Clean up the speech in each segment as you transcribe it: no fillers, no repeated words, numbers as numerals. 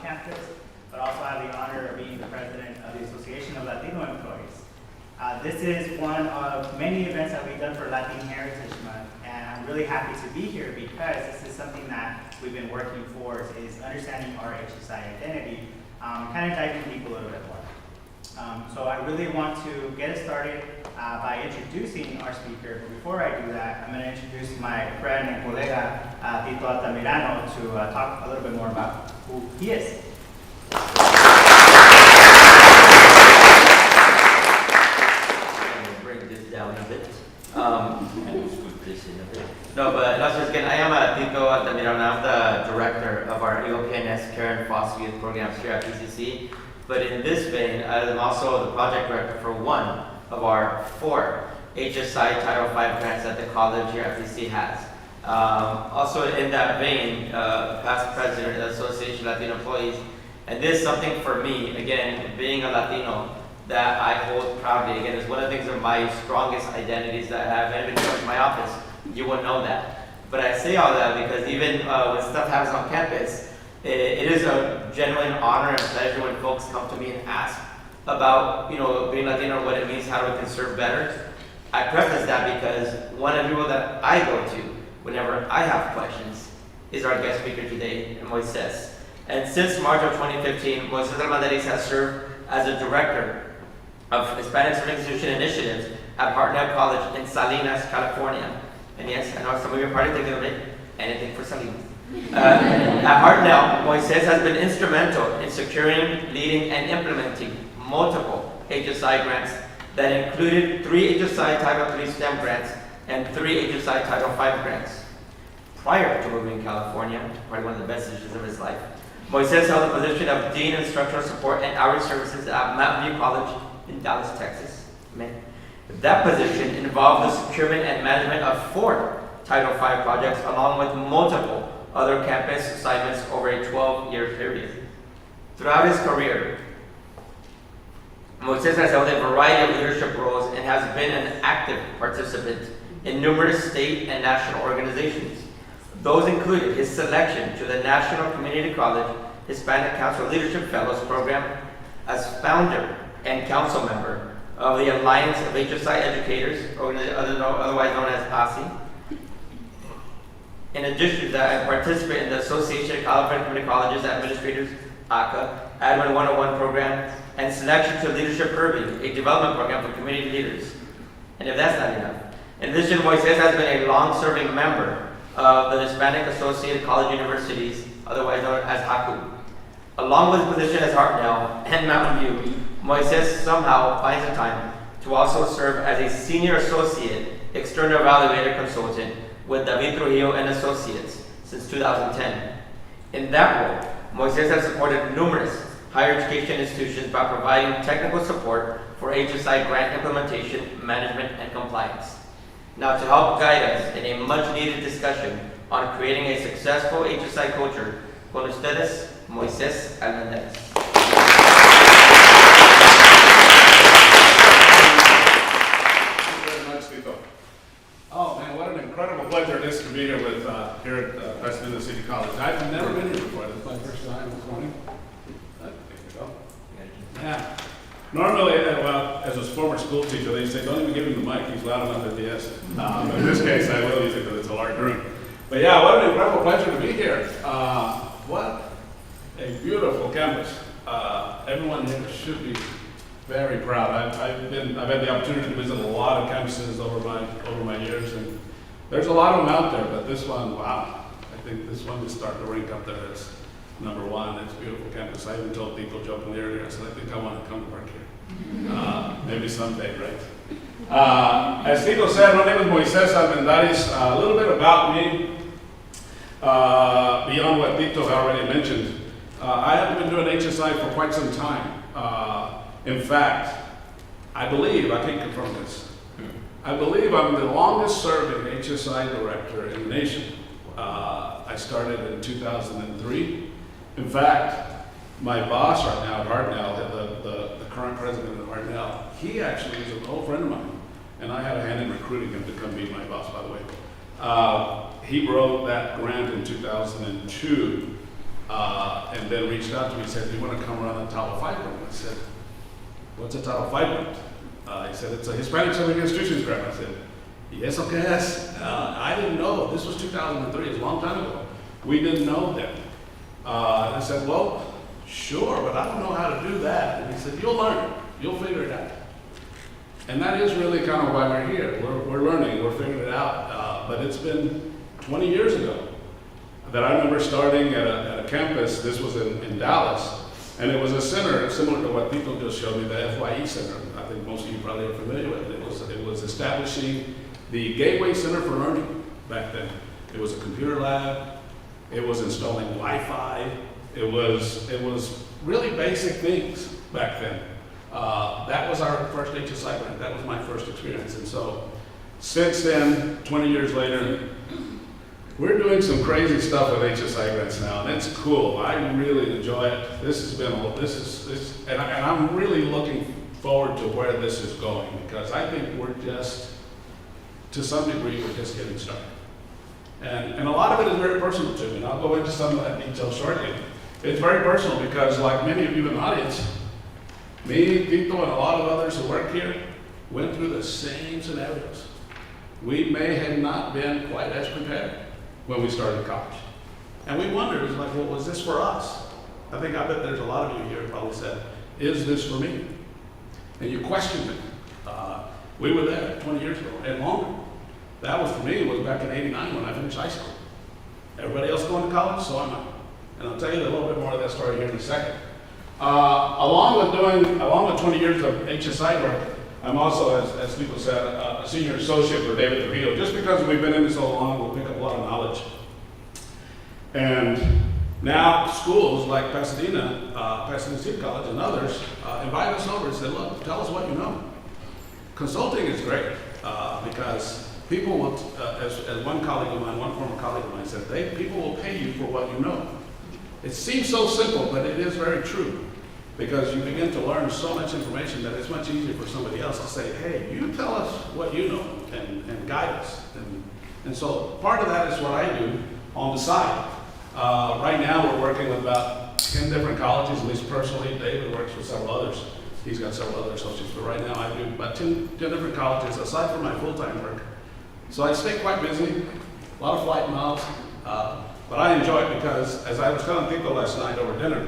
campus, but also I have the honor of being the president of the Association of Latino Employees. This is one of many events that we've done for Latin Heritage Month, and I'm really happy to be here because this is something that we've been working towards, is understanding our HSI identity, kind of diving deep a little bit more. So I really want to get us started by introducing our speaker. But before I do that, I'm going to introduce my friend and colega, Tito Altamirano, to talk a little bit more about who he is. Bring this down a bit. No, but just again, I am Tito Altamirano. I'm the director of our EOPNS Care and Foster Youth Programs here at PCC. But in this vein, I'm also the project director for one of our 4 HSI Title V grants that the college here at PCC has. Also in that vein, past president of the Association of Latino Employees, and this is something for me, again, being a Latino, that I hold proudly. Again, it's one of the things of my strongest identities that I have. And if you come to my office, you wouldn't know that. But I say all that because even when stuff happens on campus, it is a genuine honor and pleasure when folks come to me and ask about, being Latino, what it means, how we can serve better. I preface that because one of the people that I go to whenever I have questions is our guest speaker today, Moises. And since March of 2015, Moises Almadariz has served as a director of Hispanic Serving Institution Initiatives at Hartnell College in Salinas, California. And yes, I know some of you are probably thinking of it, anything for Salinas. At Hartnell, Moises has been instrumental in securing, leading, and implementing multiple HSI grants that included 3 HSI Title III STEM grants and 3 HSI Title V grants. Prior to moving to California, probably one of the best decisions of his life, Moises held the position of Dean of Instructional Support and Outreach Services at Mountain View College in Dallas, Texas. That position involved the procurement and management of 4 Title V projects along with multiple other campus assignments over a 12-year period. Throughout his career, Moises has held a variety of leadership roles and has been an active participant in numerous state and national organizations. Those included his selection to the National Community College Hispanic Council Leadership Fellows Program, as founder and council member of the Alliance of HSI Educators, otherwise known as ASI. In addition to that, I participate in the Association of California Community Colleges Administrators, ACA, Admin 101 program, and Selection to Leadership Urban, a development program for community leaders. And if that's not enough, in addition, Moises has been a long-serving member of the Hispanic Associated College Universities, otherwise known as HACU. Along with his position as Hartnell and Mountain View, Moises somehow finds the time to also serve as a senior associate external evaluator consultant with David Trujillo and Associates since 2010. In that role, Moises has supported numerous higher education institutions by providing technical support for HSI grant implementation, management, and compliance. Now, to help guide us in a much-needed discussion on creating a successful HSI culture, con ustedes, Moises Almadariz. Oh man, what an incredible pleasure it is to be here with here at Pasadena City College. I've never been here before. This is my first time this morning. There you go. Yeah. Normally, well, as a former school teacher, they say don't even give him the mic. He's loud enough at the S. But in this case, I will use it because it's a large room. But yeah, what an incredible pleasure to be here. What a beautiful campus. Everyone here should be very proud. I've had the opportunity to visit a lot of campuses over my years, and there's a lot of them out there. But this one, wow! I think this one is starting to rank up there as number 1. It's a beautiful campus. I even told people jokingly earlier, I said I think I want to come to work here. Maybe someday, right? As Tito said, my name is Moises Almadariz. A little bit about me, beyond what Tito already mentioned. I haven't been doing HSI for quite some time. In fact, I believe, I can confirm this, I believe I'm the longest serving HSI director in the nation. I started in 2003. In fact, my boss right now at Hartnell, the current president of Hartnell, he actually is an old friend of mine, and I had a hand in recruiting him to come be my boss, by the way. He wrote that grant in 2002. and then reached out to me and said, do you want to come run the Title V grant? I said, what's a Title V grant? He said, it's a Hispanic Civil Institutions grant. I said, yes, okay, yes. I didn't know. This was 2003, it's a long time ago. We didn't know then. I said, well, sure, but I don't know how to do that. And he said, you'll learn it. You'll figure it out. And that is really kind of why we're here. We're learning, we're figuring it out. But it's been 20 years ago that I remember starting at a campus. This was in Dallas. And it was a center similar to what Tito just showed me, the FYE Center. I think most of you probably are familiar with it. It was establishing the Gateway Center for Learning back then. It was a computer lab. It was installing Wi-Fi. It was really basic things back then. That was our first HSI grant. That was my first experience. And so since then, 20 years later, we're doing some crazy stuff with HSI grants now, and it's cool. I really enjoy it. This has been, and I'm really looking forward to where this is going, because I think we're just, to some degree, we're just getting started. And a lot of it is very personal to me, and I'll go into some of that detail shortly. It's very personal because, like many of you in the audience, me, Tito, and a lot of others who work here went through the same scenarios. We may have not been quite as prepared when we started college. And we wondered, it's like, well, was this for us? I bet there's a lot of you here probably said, is this for me? And you questioned it. We were there 20 years ago and longer. That was for me, was back in '89 when I finished high school. Everybody else going to college, so am I. And I'll tell you a little bit more of that story here in a second. Along with 20 years of HSI work, I'm also, as people said, a senior associate for David DeVito. Just because we've been in this so long, we'll pick up a lot of knowledge. And now schools like Pasadena City College and others invite us over and say, look, tell us what you know. Consulting is great because people will, as one colleague of mine, one former colleague of mine said, people will pay you for what you know. It seems so simple, but it is very true. Because you begin to learn so much information that it's much easier for somebody else to say, hey, you tell us what you know and guide us. And so part of that is what I do on the side. Right now we're working with about 10 different colleges, at least personally. David works with several others. He's got several other associates, but right now I do about 10 different colleges aside from my full-time work. So I stay quite busy, a lot of flight miles, but I enjoy it because, as I was telling people last night over dinner,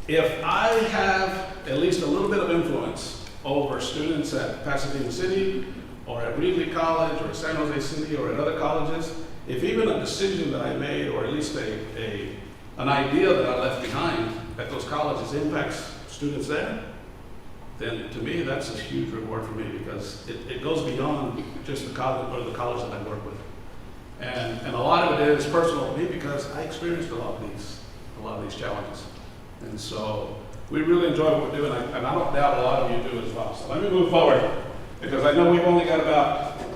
if I have at least a little bit of influence over students at Pasadena City or at Reedley College or San Jose City or at other colleges, if even a decision that I made or at least an idea that I left behind at those colleges impacts students there, then to me that's a huge reward for me because it goes beyond just the college or the college that I work with. And a lot of it is personal to me because I experienced a lot of these challenges. And so we really enjoy what we're doing, and I don't doubt a lot of you do as well. So let me move forward, because I know we've only got about an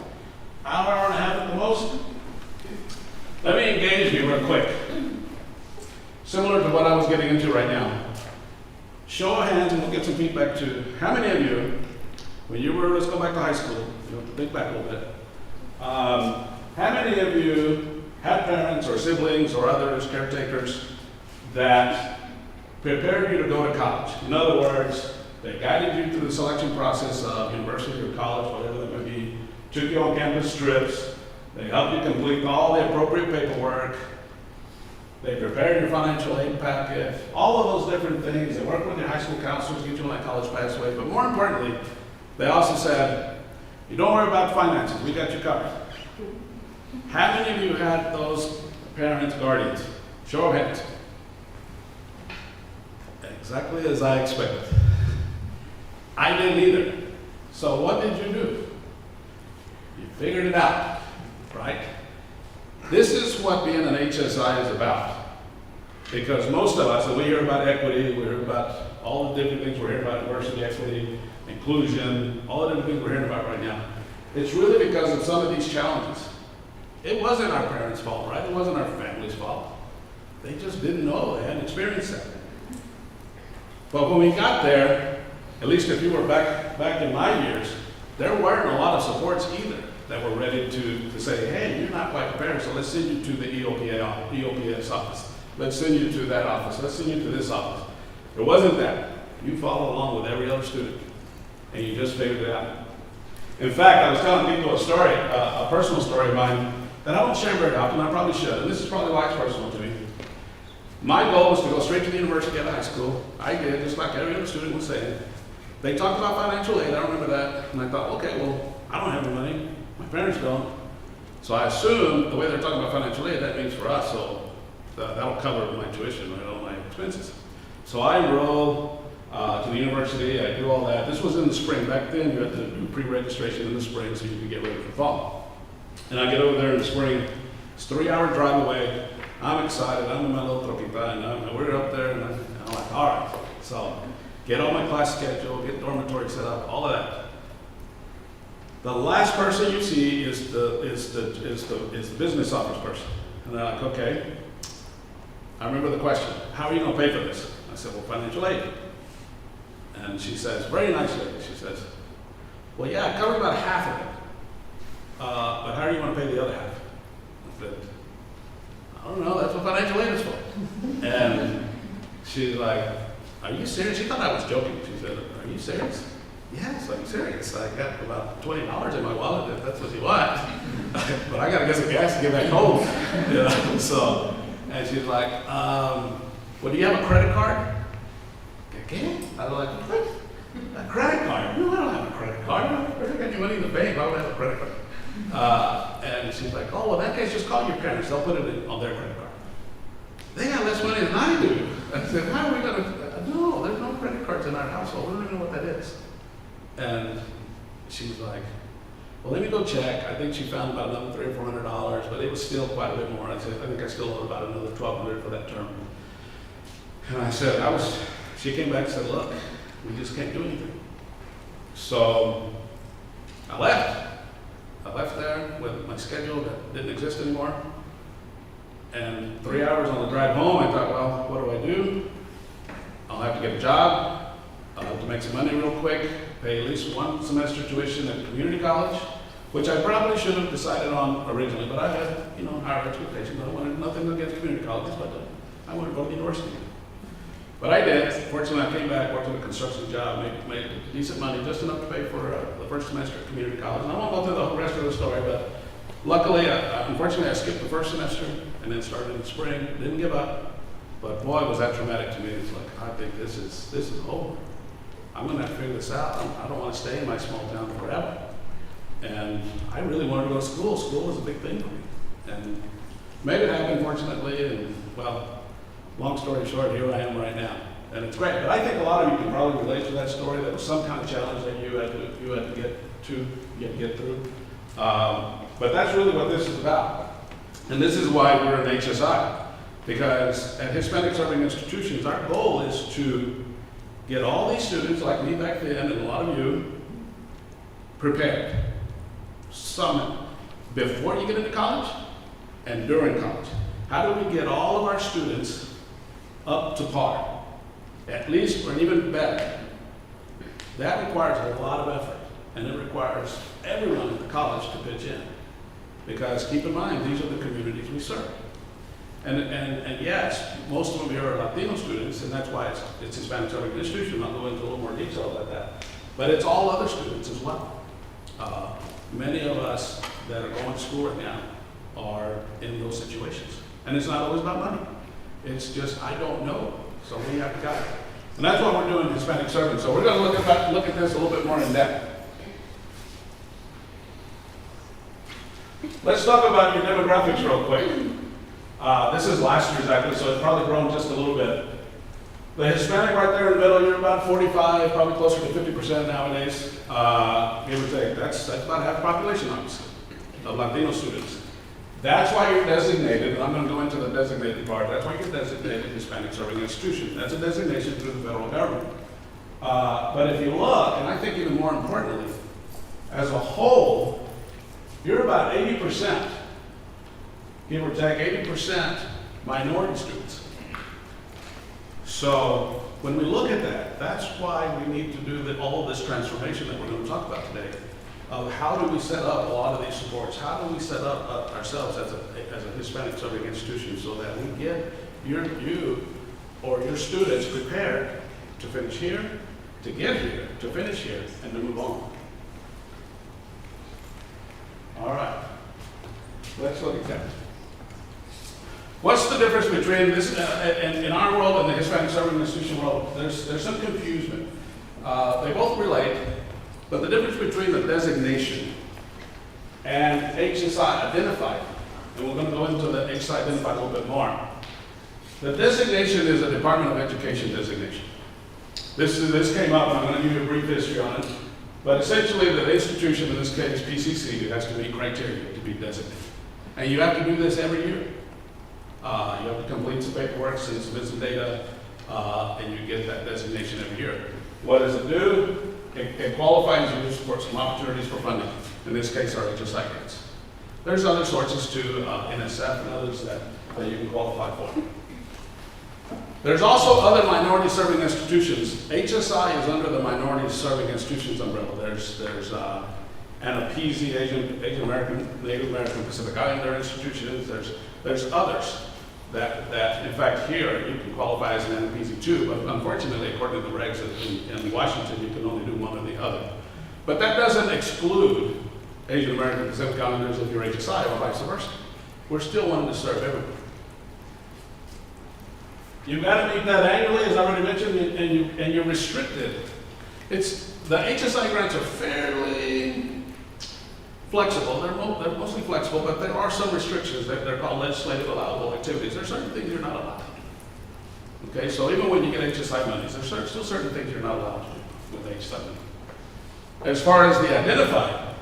hour and a half at the most. Let me engage you real quick. Similar to what I was getting into right now. Show of hands, and we'll get some feedback too. How many of you, when you were, let's go back to high school, you have to think back a little bit. How many of you had parents or siblings or others, caretakers, that prepared you to go to college? In other words, they guided you through the selection process of university or college, whatever that may be, took you on campus trips, they helped you complete all the appropriate paperwork, they prepared your financial aid packet, all of those different things. They worked with your high school counselors, get you on that college pathway, but more importantly, they also said, you don't worry about finances, we got you covered. How many of you had those parents, guardians? Show of hands. Exactly as I expected. I didn't either. So what did you do? You figured it out, right? This is what being an HSI is about. Because most of us, and we hear about equity, we hear about all the different things we're hearing about, diversity, equity, inclusion, all the different things we're hearing about right now. It's really because of some of these challenges. It wasn't our parents' fault, right? It wasn't our family's fault. They just didn't know, they hadn't experienced that. But when we got there, at least if you were back in my years, there weren't a lot of supports either. that were ready to say, hey, you're not quite prepared, so let's send you to the EOPS office. Let's send you to that office. Let's send you to this office. It wasn't that. You followed along with every other student, and you just figured it out. In fact, I was telling people a story, a personal story of mine, that I don't share very often. I probably should, and this is probably why it's personal to me. My goal was to go straight to the university out of high school. I did, just like every other student was saying. They talked about financial aid, I remember that, and I thought, okay, well, I don't have any money, my parents don't. So I assumed the way they're talking about financial aid, that means for us, so that'll cover my tuition, right, all my expenses. So I enroll to the university, I do all that. This was in the spring. Back then, you had to do pre-registration in the spring so you could get ready for fall. And I get over there in the spring. It's a 3-hour drive away. I'm excited. I'm in my little troquita, and we're up there, and I'm like, all right. So get on my class schedule, get dormitory set up, all of that. The last person you see is the business office person. And they're like, okay. I remember the question, how are you going to pay for this? I said, well, financial aid. And she says, very nice lady, she says, well, yeah, I covered about half of it. But how are you going to pay the other half? I said, I don't know, that's what financial aid is for. And she's like, are you serious? She thought I was joking. She said, are you serious? Yes, I'm serious. I got about $20 in my wallet if that's what you want. But I got to get some gas to get back home. You know? So, and she's like, well, do you have a credit card? Again? I was like, what? A credit card? No, I don't have a credit card. I don't got any money in the bank. Why would I have a credit card? And she's like, oh, well, in that case, just call your parents. They'll put it on their credit card. They got less money than I do. I said, how are we going to? No, there's no credit cards in our household. We don't even know what that is. And she was like, well, let me go check. I think she found about another $300 or $400, but it was still quite a bit more. I said, I think I still owe about another $1,200 for that term. And I said, she came back and said, look, we just can't do anything. So I left. I left there with my schedule that didn't exist anymore. And 3 hours on the drive home, I thought, well, what do I do? I'll have to get a job. I'll have to make some money real quick, pay at least one semester tuition at community college, which I probably should have decided on originally, but I had, higher expectations. I wanted nothing against community colleges, but I wanted to go to university. But I did. Fortunately, I came back, worked at a construction job, made decent money, just enough to pay for the first semester at community college. And I won't go through the whole rest of the story, but luckily, unfortunately, I skipped the first semester and then started in the spring. Didn't give up, but boy, was that traumatic to me. It's like, I think this is over. I'm going to have to figure this out. I don't want to stay in my small town forever. And I really wanted to go to school. School was a big thing for me. And made it happen, fortunately. And well, long story short, here I am right now. And it's great. But I think a lot of you can probably relate to that story. There was some kind of challenge that you had to get through. But that's really what this is about. And this is why we're an HSI. Because at Hispanic Serving Institutions, our goal is to get all these students, like me back then, and a lot of you, prepared. Summit before you get into college and during college. How do we get all of our students up to par? At least, or even better. That requires a lot of effort, and it requires everyone at the college to pitch in. Because keep in mind, these are the communities we serve. And yes, most of them here are Latino students, and that's why it's Hispanic Serving Institution. I'll go into a little more detail about that. But it's all other students as well. Many of us that are going to school right now are in those situations. And it's not always about money. It's just, I don't know. So we have to guide. And that's what we're doing in Hispanic Serving. So we're going to look at this a little bit more in depth. Let's talk about your demographics real quick. This is last year's actually, so it's probably grown just a little bit. The Hispanic right there in the middle, you're about 45, probably closer to 50% nowadays, give or take. That's about half the population, obviously, of Latino students. That's why you're designated, and I'm going to go into the designated part, that's why you're designated Hispanic Serving Institution. That's a designation through the federal government. But if you look, and I think even more importantly, as a whole, you're about 80%, give or take 80% minority students. So when we look at that, that's why we need to do all of this transformation that we're going to talk about today of how do we set up a lot of these supports? How do we set up ourselves as a Hispanic serving institution so that we get you or your students prepared to finish here, to get here, to finish here, and to move on. All right, let's look at that. What's the difference between this, in our world and the Hispanic Serving Institution world? There's some confusion. They both relate, but the difference between the designation and HSI identified, and we're going to go into the HSI identified a little bit more. The designation is a Department of Education designation. This came up, and I'm going to give you a brief history on it. But essentially, the institution, in this case PCC, has to meet criteria to be designated. And you have to do this every year. You have to complete some paperwork, submit some data, and you get that designation every year. What does it do? It qualifies you for some opportunities for funding. In this case, our HSI grants. There's other sources too, NSF and others that you can qualify for. There's also other minority serving institutions. HSI is under the minority serving institutions umbrella. There's ANAPISI, Asian American, Native American, Pacific Islander institutions. There's others that in fact here you can qualify as an ANAPISI too, but unfortunately according to the regs in Washington you can only do one or the other. But that doesn't exclude Asian American, Pacific Islanders if you're HSI or vice versa. We're still wanting to serve everyone. You've got to meet that annually, as I already mentioned, and you're restricted. The HSI grants are fairly flexible. They're mostly flexible, but there are some restrictions. They're called legislative allowable activities. There are certain things you're not allowed to do. Okay, so even when you get HSI monies, there's still certain things you're not allowed to do with HSI money. As far as the identified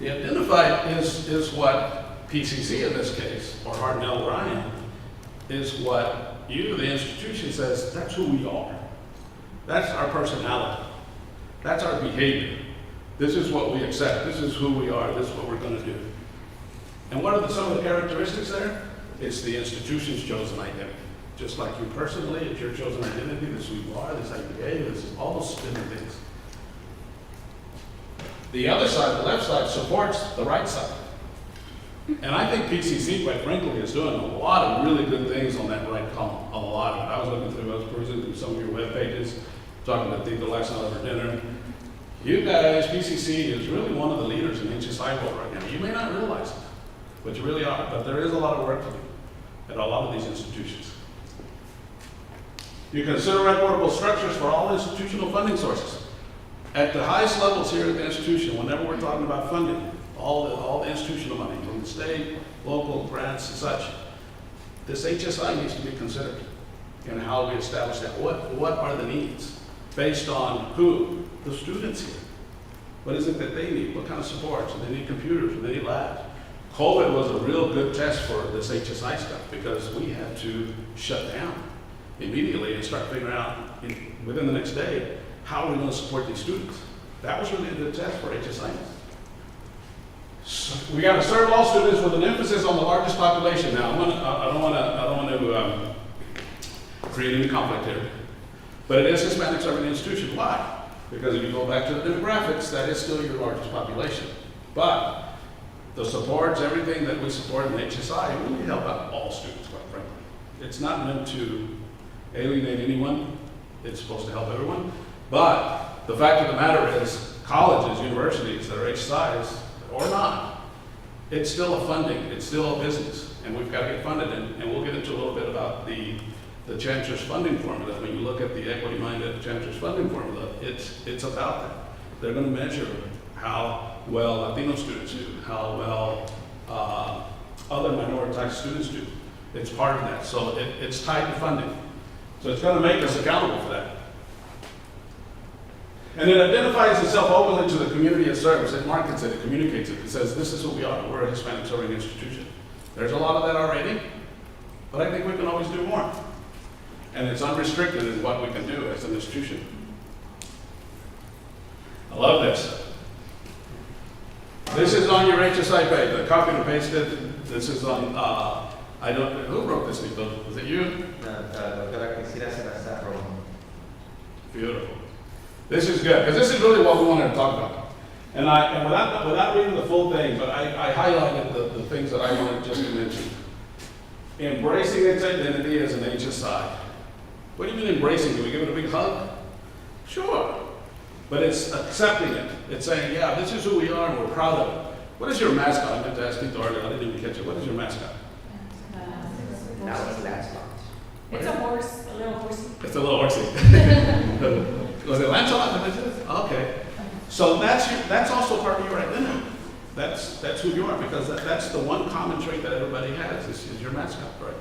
is what PCC in this case, or Hartnell Ryan, is what you, the institution, says that's who we are. That's our personality. That's our behavior. This is what we accept. This is who we are. This is what we're going to do. And what are some of the characteristics there? It's the institution's chosen identity. Just like you personally, it's your chosen identity. This is who you are. This is how you behave. This is all those different things. The other side, the left side, supports the right side. And I think PCC, quite frankly, is doing a lot of really good things on that right column. A lot of it. I was looking through, I was perusing through some of your web pages, talking to Tito last night over dinner. You guys, PCC is really one of the leaders in HSI world right now. You may not realize it, but you really are. But there is a lot of work to do at a lot of these institutions. You consider equitable structures for all institutional funding sources. At the highest levels here at the institution, whenever we're talking about funding, all the institutional money from the state, local grants and such, this HSI needs to be considered in how we establish that. What are the needs based on who? The students here. What is it that they need? What kind of supports? Do they need computers? Do they need labs? COVID was a real good test for this HSI stuff because we had to shut down immediately and start figuring out within the next day how are we going to support these students. That was really a good test for HSI. So we got to serve all students with an emphasis on the largest population. Now, I don't want to create any conflict here, but it is Hispanic serving institution. Why? Because if you go back to the demographics, that is still your largest population. But the supports, everything that we support in HSI, really help out all students, quite frankly. It's not meant to alienate anyone. It's supposed to help everyone. But the fact of the matter is, colleges, universities that are HSIs, or not, it's still a funding, it's still a business, and we've got to get funded, and we'll get into a little bit about the Chancellor's funding formula. When you look at the equity-minded Chancellor's funding formula, it's about that. They're going to measure how well Latino students do, how well other minoritized students do. It's part of that, so it's tied to funding. So it's going to make us accountable for that. And it identifies itself openly to the community it serves. It markets it, it communicates it. It says, this is who we are. We're a Hispanic serving institution. There's a lot of that already, but I think we can always do more. And it's unrestricted in what we can do as an institution. I love this. This is on your HSI page. I copied and pasted. This is on, who wrote this, Nito? Was it you? Beautiful. This is good, because this is really what we wanted to talk about. And without reading the full thing, but I highlighted the things that I wanted just to mention. Embracing its identity as an HSI. What do you mean embracing? Do we give it a big hug? Sure. But it's accepting it. It's saying, yeah, this is who we are and we're proud of it. What is your mascot? I meant to ask Tito earlier, I didn't even catch it. What is your mascot? That was last month. It's a horse, a little horsey. It's a little horsey. Was it Lancelot? Okay. So that's also part of your identity. That's who you are, because that's the one common trait that everybody has is your mascot, right?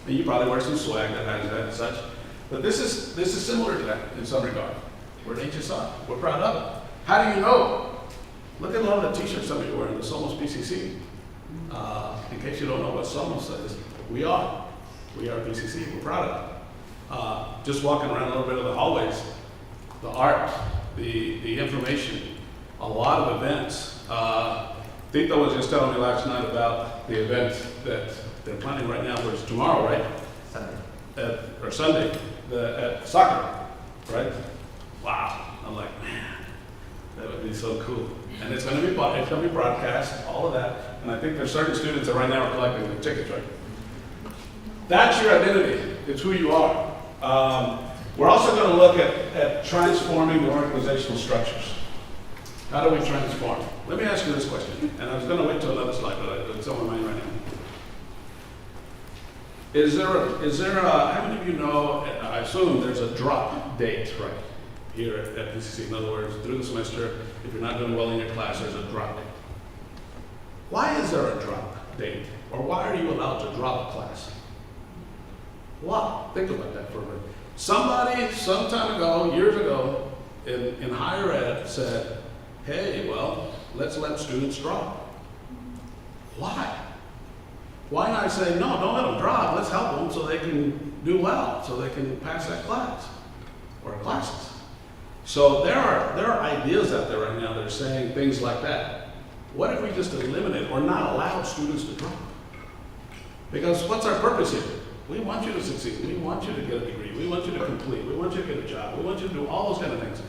And you probably wear some swag that has that and such. But this is similar to that in some regard. We're an HSI. We're proud of it. How do you know? Look at a lot of the t-shirts some of you are wearing, the Somos PCC. In case you don't know what Somos is, we are. We are PCC. We're proud of it. Just walking around a little bit of the hallways, the art, the information, a lot of events. Tito was just telling me last night about the event that they're planning right now, which is tomorrow, right? Sunday. Or Sunday, at soccer, right? Wow. I'm like, man, that would be so cool. And it's going to be broadcast, all of that. And I think there's certain students that right now are collecting the tickets, right? That's your identity. It's who you are. We're also going to look at transforming the organizational structures. How do we transform? Let me ask you this question. And I was going to wait till another slide, but it's on my mind right now. Is there how many of you know, I assume there's a drop date, right, here at PCC. In other words, through the semester, if you're not doing well in your class, there's a drop date. Why is there a drop date? Or why are you allowed to drop a class? Why? Think about that for a minute. Somebody, some time ago, years ago, in higher ed said, hey, well, let's let students drop. Why? Why not say, no, don't let them drop, let's help them so they can do well, so they can pass that class or classes. So there are ideas out there right now that are saying things like that. What if we just eliminate or not allow students to drop? Because what's our purpose here? We want you to succeed. We want you to get a degree. We want you to complete. We want you to get a job. We want you to do all those kind of things.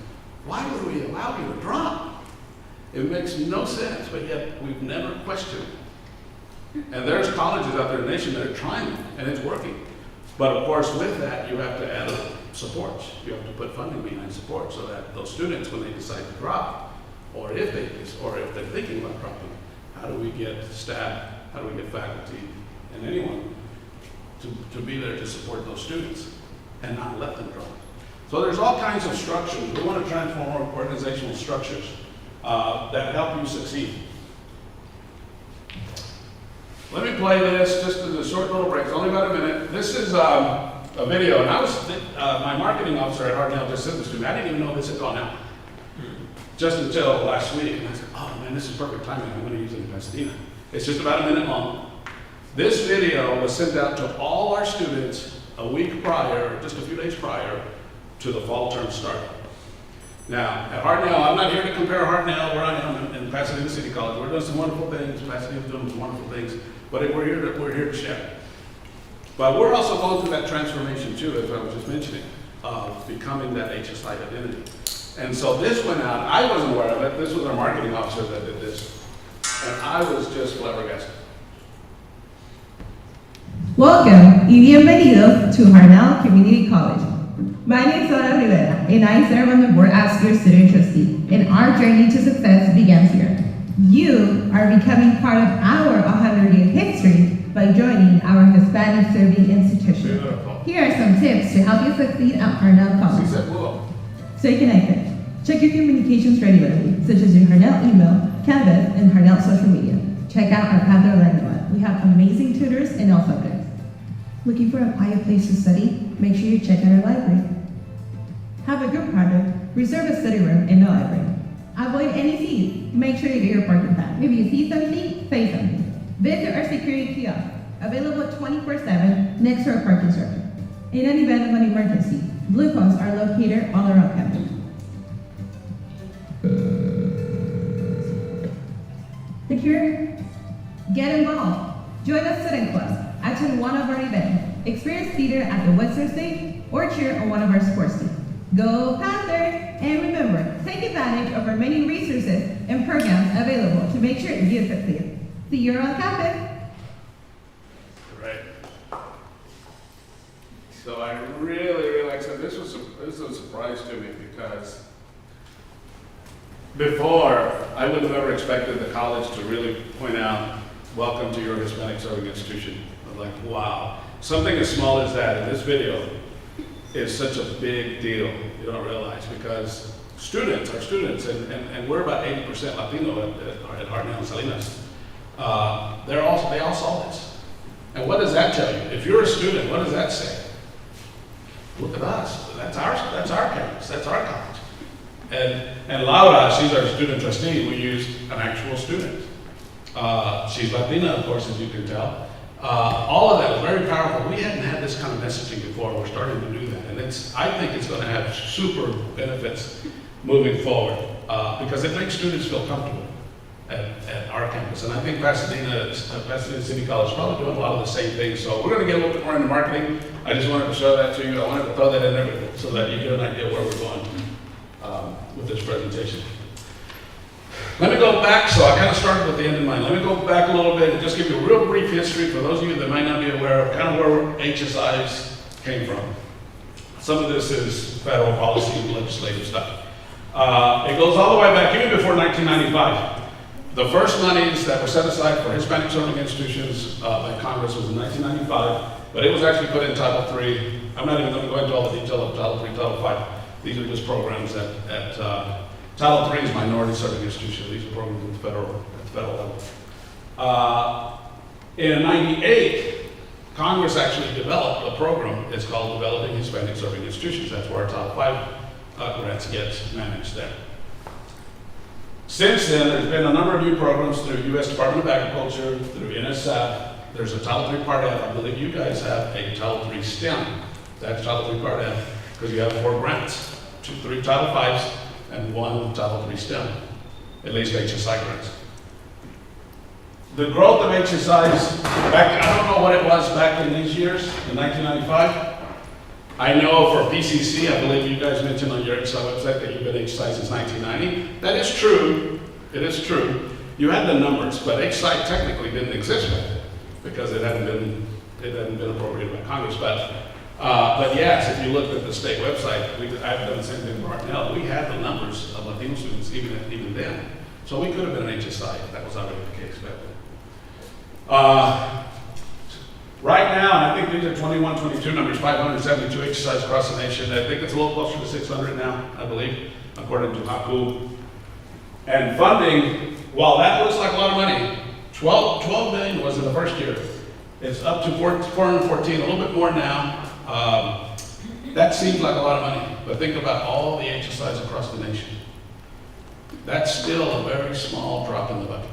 Why would we allow you to drop? It makes no sense, but yet we've never questioned it. And there's colleges out there in the nation that are trying it, and it's working. But of course, with that, you have to add support. You have to put funding behind support so that those students, when they decide to drop, or if they're thinking about dropping, how do we get staff, how do we get faculty, and anyone to be there to support those students and not let them drop. So there's all kinds of structures. We want to transform our organizational structures that help you succeed. Let me play this just as a short little break. It's only about a minute. This is a video, and I was my marketing officer at Hartnell just sent this to me. I didn't even know this had gone out just until last week. And I said, oh man, this is perfect timing. I'm going to use it in Pasadena. It's just about a minute long. This video was sent out to all our students a week prior, just a few days prior, to the fall term start. Now, at Hartnell, I'm not here to compare Hartnell where I am in Pasadena City College. We're doing some wonderful things. Pasadena's doing some wonderful things, but we're here to share. But we're also going through that transformation too, as I was just mentioning, of becoming that HSI identity. And so this went out. I wasn't aware of it. This was our marketing officer that did this, and I was just flabbergasted. Welcome y bienvenidos to Hartnell Community College. My name is Sora Rivera, and I serve on the board as your student trustee, and our journey to success begins here. You are becoming part of our 100-year history by joining our Hispanic Serving Institution. Here are some tips to help you succeed at Hartnell College. Stay connected. Check your communications regularly, such as your Hartnell email, Canvas, and Hartnell social media. Check out our Panther Learning Lab. We have amazing tutors in all subjects. Looking for a quiet place to study? Make sure you check out our library. Have a group project? Reserve a study room in the library. Avoid any fees. Make sure you get your parking pass. If you see something, say something. Visit our security kiosk, available 24/7 next to our parking structure. In an event of an emergency, Blue phones are located all around campus. Secure? Get involved. Join a student club. Attend one of our events. Experience theater at the Western Stage or cheer on one of our sports teams. Go Panther! And remember, take advantage of our many resources and programs available to make sure you succeed. See you on campus! Right. So I really, like I said, this was a surprise to me because before, I would have never expected the college to really point out, welcome to your Hispanic serving institution. I'm like, wow. Something as small as that in this video is such a big deal, you don't realize, because students are students, and we're about 80% Latino at Hartnell and Salinas. They all saw this. And what does that tell you? If you're a student, what does that say? Look at us. That's our campus. That's our college. And Laura, she's our student trustee. We used an actual student. She's Latina, of course, as you can tell. All of that was very powerful. We hadn't had this kind of messaging before. We're starting to do that. And I think it's going to have super benefits moving forward because it makes students feel comfortable at our campus. And I think Pasadena City College is probably doing a lot of the same things. So we're going to get a little bit more into marketing. I just wanted to show that to you. I wanted to throw that in there so that you get an idea where we're going with this presentation. Let me go back, so I kind of started with the end in mind. Let me go back a little bit and just give you a real brief history for those of you that might not be aware of kind of where HSIs came from. Some of this is federal policy and legislative stuff. It goes all the way back, even before 1995. The first monies that were set aside for Hispanic serving institutions by Congress was in 1995, but it was actually put in Title III. I'm not even going to go into all the detail of Title III, Title V. These are just programs at Title III is minority serving institutions. These are programs at the federal level. In '98, Congress actually developed a program. It's called Developing Hispanic Serving Institutions. That's where our Title V grants get managed there. Since then, there's been a number of new programs through U.S. Department of Agriculture, through NSF. There's a Title III Part F. I believe you guys have a Title III STEM. That's Title III Part F, because you have 4 grants, 3 Title V's, and 1 Title III STEM, at least HSI grants. The growth of HSIs, I don't know what it was back in these years, in 1995. I know for PCC, I believe you guys mentioned on your HSI website that you've been HSI since 1990. That is true, it is true. You had the numbers, but HSI technically didn't exist back then because it hadn't been appropriated by Congress. But yes, if you looked at the state website, I've done the same thing for Hartnell. We had the numbers of Latino students even then. So we could have been an HSI if that was already the case back then. Right now, and I think these are 21, 22 numbers, 572 HSIs across the nation. I think it's a little closer to 600 now, I believe, according to HACU. And funding, while that looks like a lot of money, 12 million was in the first year. It's up to 414, a little bit more now. That seems like a lot of money, but think about all the HSIs across the nation. That's still a very small drop in the bucket.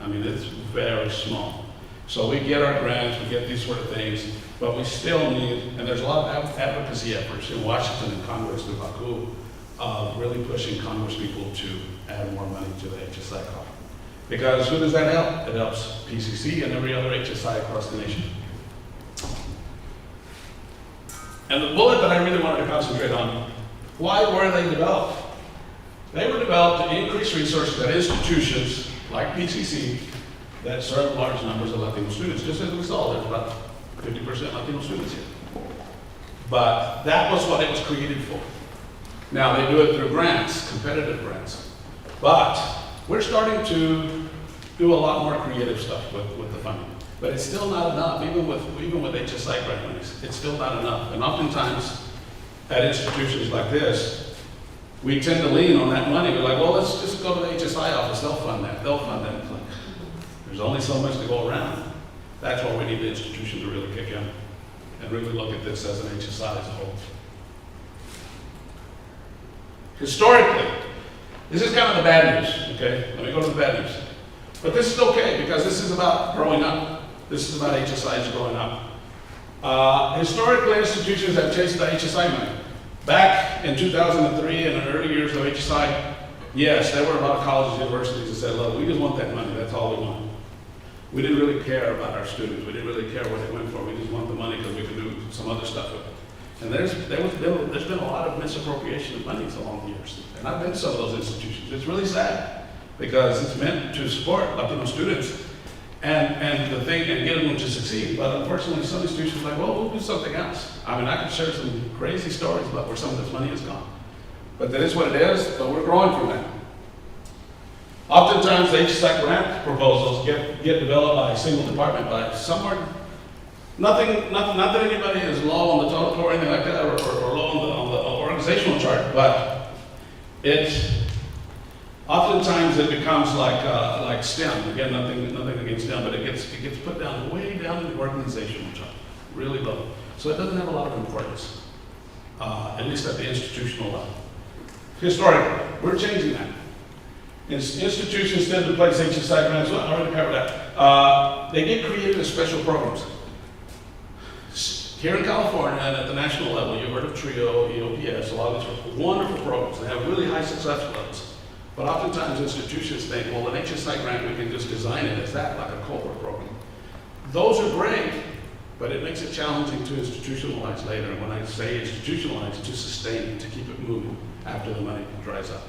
I mean, it's very small. So we get our grants, we get these sort of things, but we still need, and there's a lot of advocacy efforts in Washington and Congress through HACU, really pushing Congress people to add more money to the HSI coffers. Because who does that help? It helps PCC and every other HSI across the nation. And the bullet that I really wanted to concentrate on, why were they developed? They were developed to increase resources at institutions like PCC that serve large numbers of Latino students. Just as we saw, there's about 50% Latino students here. But that was what it was created for. Now they do it through grants, competitive grants. But we're starting to do a lot more creative stuff with the funding. But it's still not enough, even with HSI grant monies, it's still not enough. And oftentimes, at institutions like this, we tend to lean on that money. We're like, well, let's just go to the HSI office, they'll fund that, they'll fund that. It's like, there's only so much to go around. That's why we need the institution to really kick in and really look at this as an HSI as a whole. Historically, this is kind of the bad news, okay? Let me go to the bad news. But this is okay, because this is about growing up. This is about HSIs growing up. Historically, institutions have chased the HSI money. Back in 2003, in the early years of HSI, yes, there were a lot of colleges and universities that said, look, we just want that money, that's all we want. We didn't really care about our students. We didn't really care what it went for. We just want the money because we could do some other stuff with it. And there's been a lot of misappropriation of monies along the years. And I've been to some of those institutions. It's really sad because it's meant to support Latino students and get them to succeed. But unfortunately, some institutions are like, well, we'll do something else. I mean, I could share some crazy stories about where some of this money has gone. But that is what it is, but we're growing from that. Oftentimes, the HSI grant proposals get developed by a single department, by somewhere, not that anybody is low on the totem pole or anything like that, or low on the organizational chart, but oftentimes it becomes like STEM. Again, nothing against STEM, but it gets put down way down in the organizational chart, really low. So it doesn't have a lot of importance, at least at the institutional level. Historically, we're changing that. Institutions tend to place HSI grants. Well, I already covered that. They get created as special programs. Here in California and at the national level, you've heard of TRIO, EOPS, a lot of these are wonderful programs. They have really high success levels. But oftentimes institutions think, well, an HSI grant, we can just design it as that, like a cohort program. Those are great, but it makes it challenging to institutionalize later. And when I say institutionalize, to sustain it, to keep it moving after the money dries up.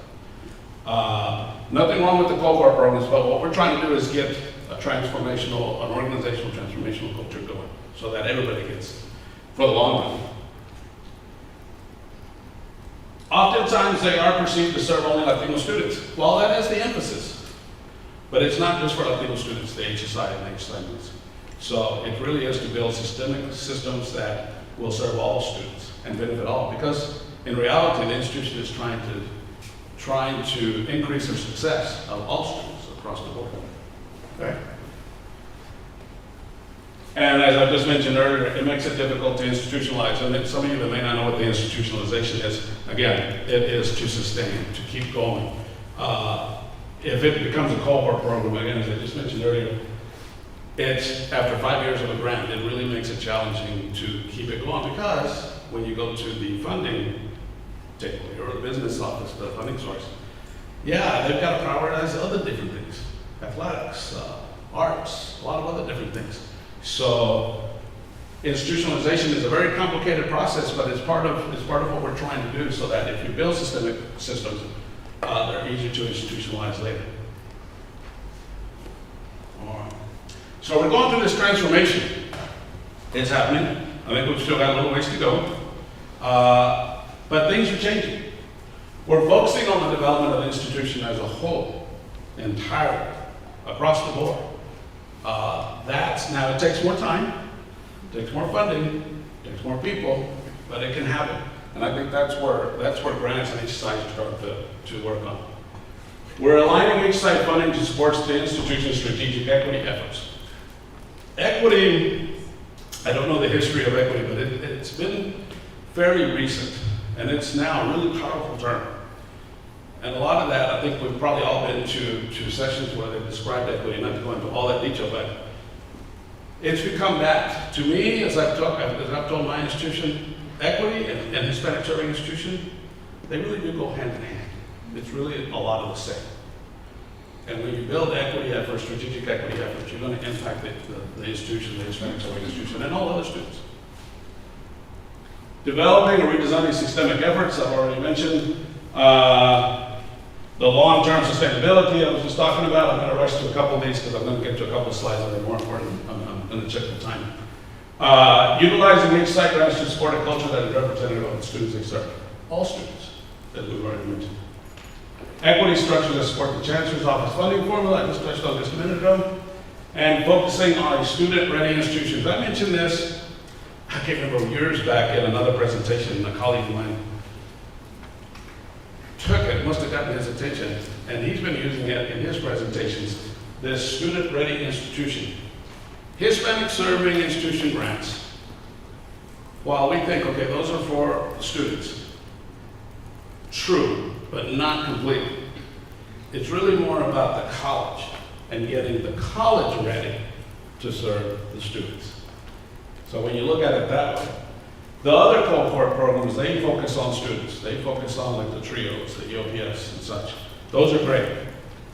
Nothing wrong with the cohort programs, but what we're trying to do is get an organizational transformational culture going so that everybody gets for the long run. Oftentimes they are perceived to serve only Latino students. Well, that is the emphasis, but it's not just for Latino students, the HSI and the HSI needs. So it really is to build systemic systems that will serve all students and benefit all, because in reality, the institution is trying to increase the success of all students across the board. Okay? And as I just mentioned earlier, it makes it difficult to institutionalize. And some of you that may not know what the institutionalization is, again, it is to sustain, to keep going. If it becomes a cohort program, again, as I just mentioned earlier, it's after 5 years of a grant, it really makes it challenging to keep it going, because when you go to the funding table or the business office, the funding source, yeah, they've got to prioritize other different things, athletics, arts, a lot of other different things. So institutionalization is a very complicated process, but it's part of what we're trying to do, so that if you build systemic systems, they're easier to institutionalize later. All right. So we're going through this transformation. It's happening. I think we've still got a little ways to go. But things are changing. We're focusing on the development of the institution as a whole, entirely, across the board. Now it takes more time, it takes more funding, it takes more people, but it can happen. And I think that's where grants and HSI start to work on. We're aligning HSI funding to support the institution's strategic equity efforts. Equity, I don't know the history of equity, but it's been fairly recent, and it's now a really powerful term. And a lot of that, I think we've probably all been to sessions where they've described equity, not to go into all that detail, but it's become that. To me, as I've told my institution, equity and Hispanic serving institution, they really do go hand in hand. It's really a lot of the same. And when you build equity efforts, strategic equity efforts, you're going to impact the institution, the Hispanic serving institution, and all other students. Developing or redesigning systemic efforts, I've already mentioned. The long-term sustainability I was just talking about, I'm going to rush to a couple of these because I'm going to get to a couple of slides that are more important. I'm going to check the time. Utilizing HSI grants to support a culture that is representative of the students they serve. All students, as we've already mentioned. Equity structure that support the Chancellor's Office funding formula, I just touched on this a minute ago. And focusing on a student-ready institutions. I mentioned this, I can't remember, years back in another presentation, a colleague of mine took it, must have gotten his attention, and he's been using it in his presentations, this student-ready institution. Hispanic serving institution grants. While we think, okay, those are for students. True, but not completely. It's really more about the college and getting the college ready to serve the students. So when you look at it that way, the other cohort programs, they focus on students. They focus on like the TRIOs, the EOPS and such. Those are great.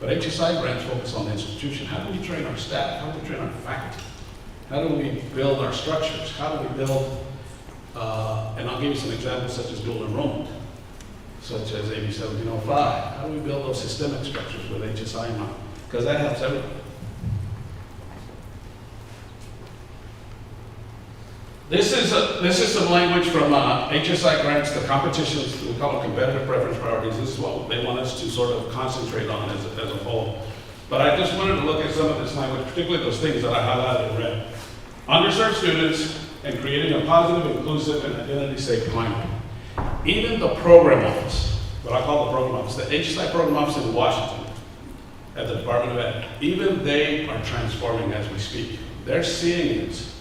But HSI grants focus on the institution. How do we train our staff? How do we train our faculty? How do we build our structures? How do we build And I'll give you some examples such as dual enrollment, such as AB 1705. How do we build those systemic structures with HSI in mind? Because that helps everyone. This is some language from HSI grants, the competitions, we call them competitive preference priorities. This is what they want us to sort of concentrate on as a whole. But I just wanted to look at some of this language, particularly those things that I highlighted in red. Underserved students and creating a positive, inclusive, and identity-safe climate. Even the program office, what I call the program office, the HSI program office in Washington, at the Department of Ed, even they are transforming as we speak. They're seeing this.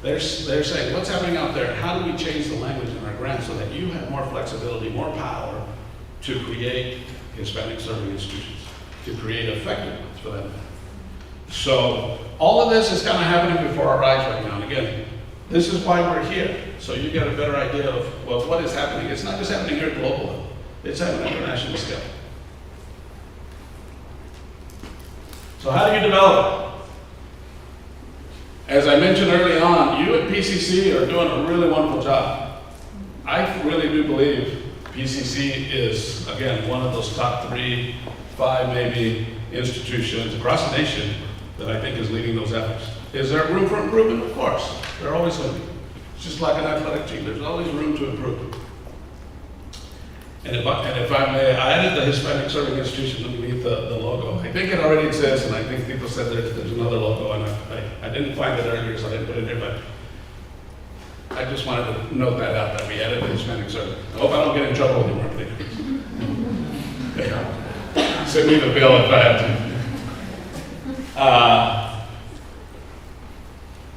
They're saying, what's happening out there? How do we change the language in our grants so that you have more flexibility, more power to create Hispanic serving institutions, to create effectiveness for them? So all of this is kind of happening before our eyes right now. And again, this is why we're here. So you get a better idea of well, what is happening. It's not just happening here at global level. It's happening at international scale. So how do you develop it? As I mentioned early on, you at PCC are doing a really wonderful job. I really do believe PCC is, again, one of those top 3, 5 maybe institutions across the nation that I think is leading those efforts. Is there room for improvement? Of course. There always will be. It's just like an athletic team. There's always room to improve. And if I may, I added the Hispanic Serving Institution underneath the logo. I think it already exists, and I think people said there's another logo, and I didn't find it earlier, so I didn't put it here, but I just wanted to note that out, that we added the Hispanic Serving. I hope I don't get in trouble with the marketing. Send me the bill if I have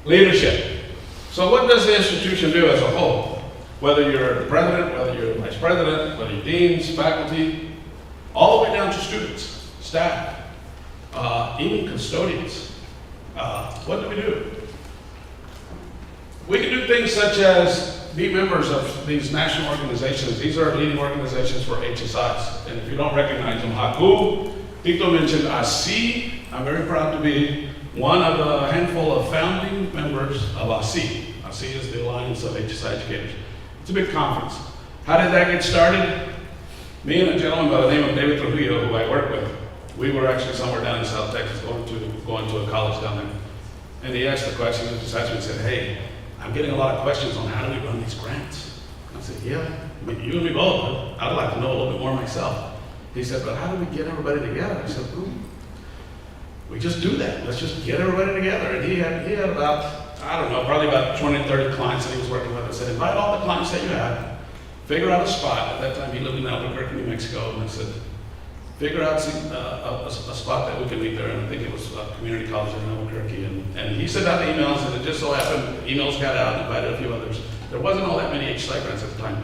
to. Leadership. So what does the institution do as a whole? Whether you're the president, whether you're the vice president, whether you're deans, faculty, all the way down to students, staff, even custodians. What do we do? We can do things such as be members of these national organizations. These are leading organizations for HSIs. And if you don't recognize them, HACU, Tito mentioned ASI. I'm very proud to be one of a handful of founding members of ASI. ASI is the Alliance of HSI Educators. It's a big conference. How did that get started? Me and a gentleman by the name of David Trujillo, who I work with, we were actually somewhere down in South Texas going to a college down there. And he asked the question, he just asked me and said, hey, I'm getting a lot of questions on how do we run these grants. I said, yeah, I mean, you and me both, but I'd like to know a little bit more myself. He said, but how do we get everybody together? I said, we just do that. Let's just get everybody together. And he had about, I don't know, probably about 20, 30 clients that he was working with. I said, invite all the clients that you have, figure out a spot. At that time, he lived in Albuquerque, New Mexico, and I said, figure out a spot that we can meet there. And I think it was a community college in Albuquerque. And he sent out the emails, and it just so happened, emails got out and invited a few others. There wasn't all that many HSI grants at the time.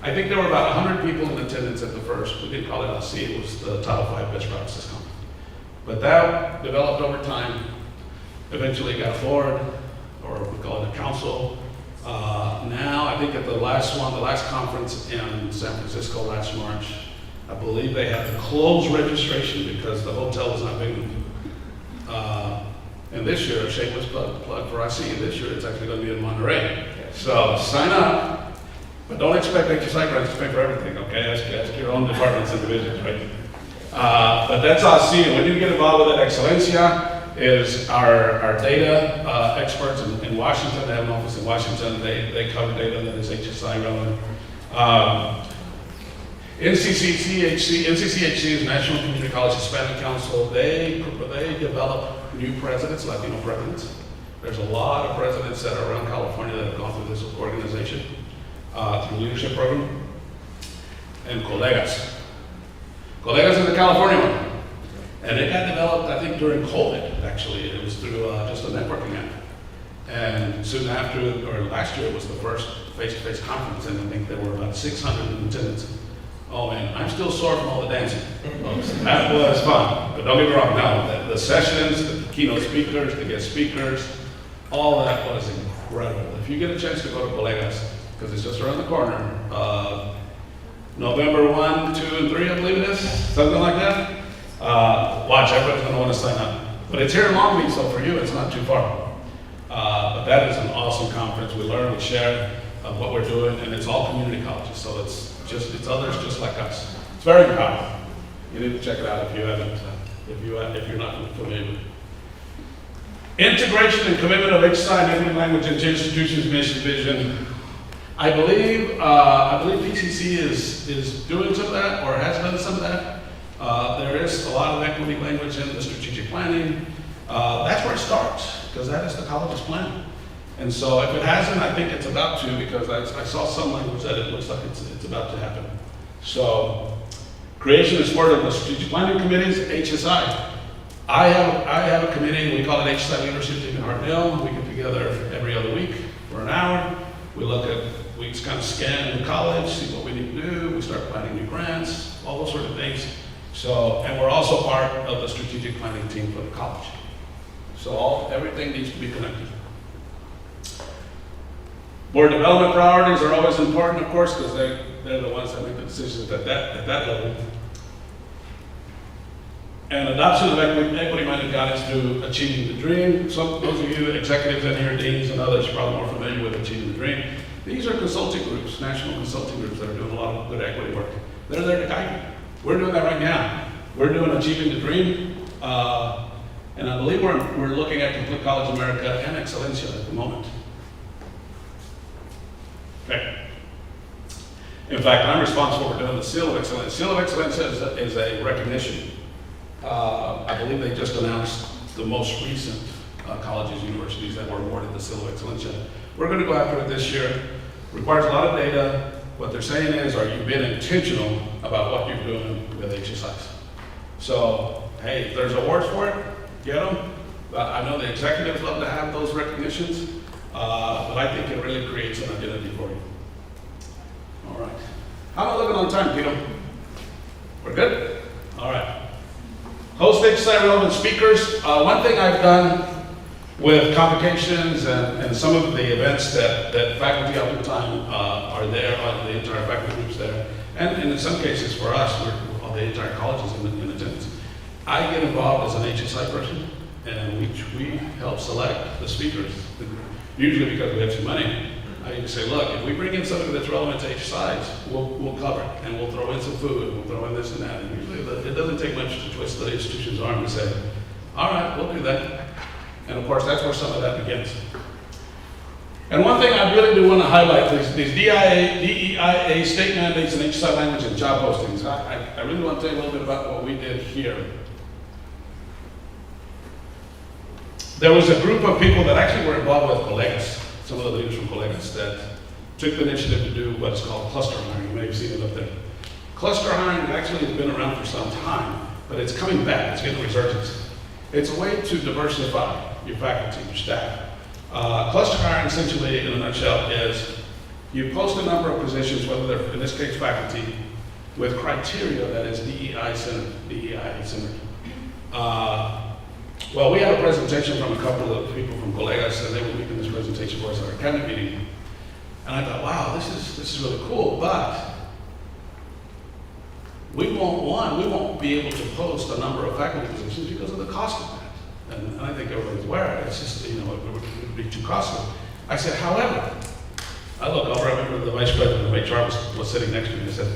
I think there were about 100 people in attendance at the first. We didn't call it LC, it was the Title 5 Best Practices Conference. But that developed over time, eventually got a board, or we call it a council. Now, I think at the last conference in San Francisco last March, I believe they had to close registration because the hotel was not big enough. And this year, a shameless plug for IC, this year it's actually going to be in Monterey. So sign up, but don't expect HSI grants to pay for everything, okay? Ask your own departments and divisions, right? But that's IC, and when you get involved with it, Excelencia is our data experts in Washington. They have an office in Washington. They cover data that is HSI relevant. NCCHC is National Community College Hispanic Council. They develop new presidents, Latino presidents. There's a lot of presidents that are around California that have gone through this organization, through leadership program. And Colegas. Colegas is the California one. And it got developed, I think, during COVID, actually. It was through just a networking app. And soon after, or last year, was the first face-to-face conference, and I think there were about 600 in attendance. Oh man, I'm still sore from all the dancing. That was fun, but don't get me wrong, no, the sessions, the keynote speakers, the guest speakers, all that was incredible. If you get a chance to go to Colegas, because it's just around the corner, November 1, 2, and 3, I believe it is, something like that. Watch, everybody's going to want to sign up. But it's here in Long Beach, so for you, it's not too far. But that is an awesome conference. We learn, we share. of what we're doing, and it's all community colleges, so it's others just like us. It's very powerful. You need to check it out if you haven't, if you're not familiar with it. Integration and commitment of HSI and every language into institutions' mission vision. I believe PCC is doing some of that, or has done some of that. There is a lot of equity language in the strategic planning. That's where it starts, because that is the college's plan. And so if it hasn't, I think it's about to, because I saw some language that it looks like it's about to happen. So, creation and support of the strategic planning committees, HSI. I have a committee, we call it HSI Leadership Team in Hartnell. We get together every other week for an hour. We just kind of scan the college, see what we need to do. We start planning new grants, all those sort of things. So, and we're also part of the strategic planning team for the college. So everything needs to be connected. Board development priorities are always important, of course, because they're the ones that make the decisions at that level. And adoption of equity-minded guidance through Achieving the Dream. Those of you executives in here, deans and others, are probably more familiar with Achieving the Dream. These are consulting groups, national consulting groups that are doing a lot of good equity work. They're there to guide you. We're doing that right now. We're doing Achieving the Dream, and I believe we're looking at Complete College America and Excelencia at the moment. Okay. In fact, I'm responsible for doing the Seal of Excellence. Seal of Excellence is a recognition. I believe they just announced the most recent colleges, universities that were awarded the Seal of Excellence. We're going to go after it this year. Requires a lot of data. What they're saying is, are you being intentional about what you're doing with HSIs? So, hey, if there's awards for it, get them. I know the executives love to have those recognitions, but I think it really creates an identity for you. All right. How am I looking on time, Tito? We're good? All right. Host HSI relevant speakers. One thing I've done with convocations and some of the events that faculty oftentimes are there, the entire faculty group's there, and in some cases for us, all the entire college is in attendance. I get involved as an HSI person, and we help select the speakers, usually because we have some money. I say, look, if we bring in somebody that's relevant to HSIs, we'll cover it, and we'll throw in some food, we'll throw in this and that. And usually it doesn't take much to twist the institution's arm to say, all right, we'll do that. And of course, that's where some of that begins. And one thing I really do want to highlight is these DEIA state mandates in HSI language and job postings. I really want to tell you a little bit about what we did here. There was a group of people that actually were involved with colegas, some of the leaders from colegas, that took the initiative to do what's called cluster hiring. You may have seen it up there. Cluster hiring actually has been around for some time, but it's coming back. It's getting a resurgence. It's a way to diversify your faculty, your staff. Cluster hiring, essentially, in a nutshell, is you post a number of positions, whether they're, in this case, faculty, with criteria that is DEI-centered, DEI-centered. Well, we had a presentation from a couple of people from colegas, and they were making this presentation for us at our cabinet meeting. And I thought, wow, this is really cool, but we won't be able to post a number of faculty positions because of the cost of that. And I think everybody's aware, it's just, it would be too costly. I said, however, I look over, I remember the vice president of HR was sitting next to me and said,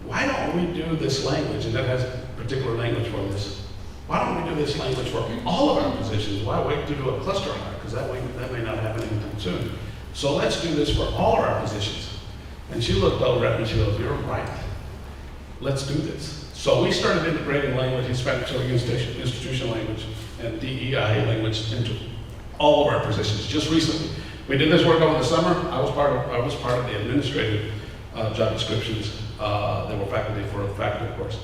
why don't we do this language, and that has particular language for this, why don't we do this language for all of our positions? Why wait to do a cluster hire? Because that may not happen anytime soon. So let's do this for all of our positions. And she looked over at me and she goes, you're right. Let's do this. So we started integrating language, Hispanic institution language, and DEI language into all of our positions just recently. We did this work over the summer. I was part of the administrative job descriptions. They were faculty for faculty, of course.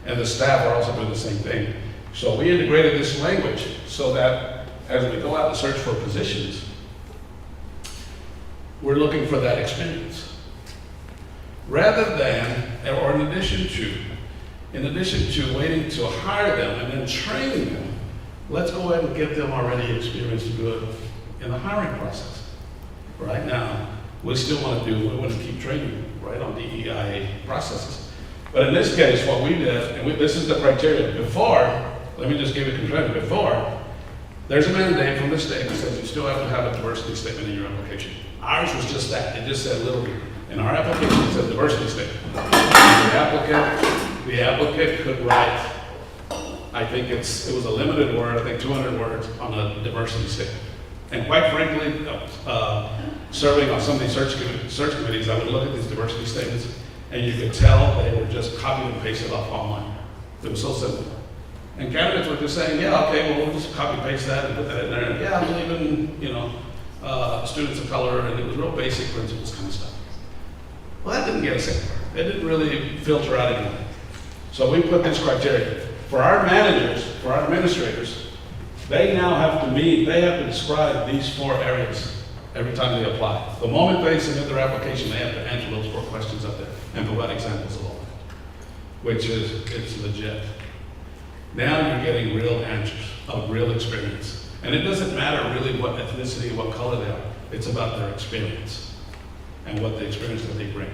And the staff are also doing the same thing. So we integrated this language so that as we go out and search for positions, we're looking for that experience. Rather than, or in addition to waiting to hire them and then training them, let's go ahead and get them already experienced and good in the hiring process. Right now, we still want to keep training, right, on DEI processes. But in this case, what we did, and this is the criteria before, let me just give you a comparison. Before, There's a mandate from the state that says you still have to have a diversity statement in your application. Ours was just that. It just said literally, in our application, it said diversity statement. The applicant could write, I think it was a limited word, I think 200 words on a diversity statement. And quite frankly, serving on some of these search committees, I would look at these diversity statements and you could tell they were just copied and pasted off online. It was so simple. And candidates were just saying, yeah, okay, well, we'll just copy paste that and put that in there. And yeah, I believe in, students of color, and it was real basic principles kind of stuff. Well, that didn't get us anywhere. It didn't really filter out anything. So we put this criteria. For our managers, for our administrators, they now have to they have to describe these 4 areas every time they apply. The moment they submit their application, they have to answer those 4 questions up there and provide examples of all that, which is, it's legit. Now you're getting real answers of real experience. And it doesn't matter really what ethnicity, what color they are. It's about their experience and what the experience that they bring.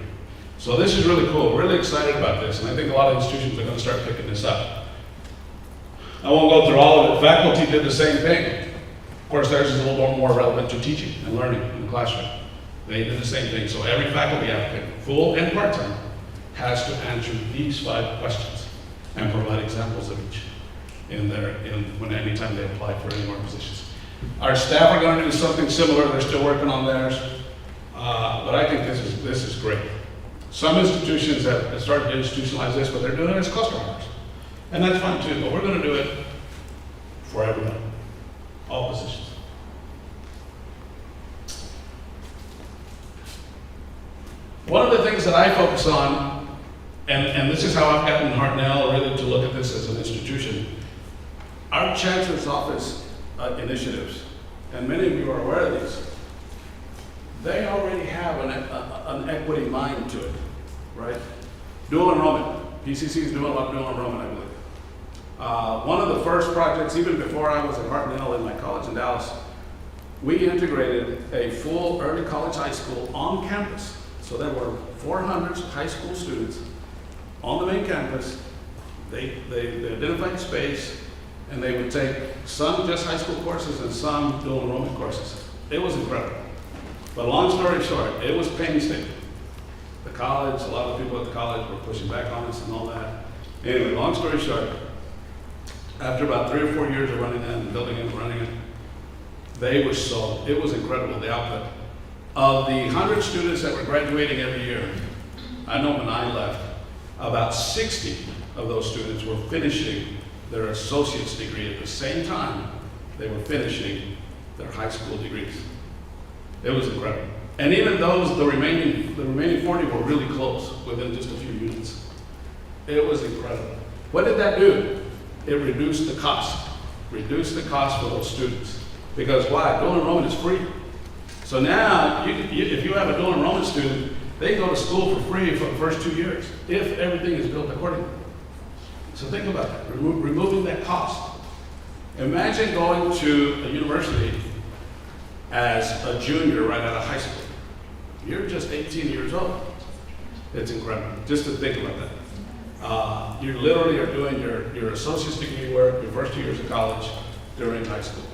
So this is really cool. We're really excited about this, and I think a lot of institutions are going to start picking this up. I won't go through all of it. Faculty did the same thing. Of course, theirs is a little more relevant to teaching and learning in the classroom. They did the same thing. So every faculty applicant, full and part-time, has to answer these 5 questions and provide examples of each anytime they apply for any more positions. Our staff are going to do something similar. They're still working on theirs, but I think this is great. Some institutions have started to institutionalize this, but they're doing it as cluster hours. And that's fine too, but we're going to do it for everyone, all positions. One of the things that I focus on, and this is how I've gotten Hartnell really to look at this as an institution, our Chancellor's Office initiatives, and many of you are aware of these, they already have an equity mind to it, right? Dual enrollment. PCC is doing a lot of dual enrollment, I believe. One of the first projects, even before I was at Hartnell in my college in Dallas, we integrated a full early college high school on campus. So there were 400 high school students on the main campus. They identified space, and they would take some just high school courses and some dual enrollment courses. It was incredible. But long story short, it was painstaking. The college, a lot of the people at the college were pushing back on us and all that. Anyway, long story short, after about 3 or 4 years of running that and building it and running it, it was incredible, the output. Of the 100 students that were graduating every year, I know when I left, about 60 of those students were finishing their associate's degree at the same time they were finishing their high school degrees. It was incredible. And even those, the remaining 40 were really close, within just a few units. It was incredible. What did that do? It reduced the cost for those students. Because why? Dual enrollment is free. So now, if you have a dual enrollment student, they go to school for free for the first 2 years, if everything is built accordingly. So think about that, removing that cost. Imagine going to a university as a junior right out of high school. You're just 18 years old. It's incredible, just to think about that. You literally are doing your associate's degree work, your first 2 years of college during high school.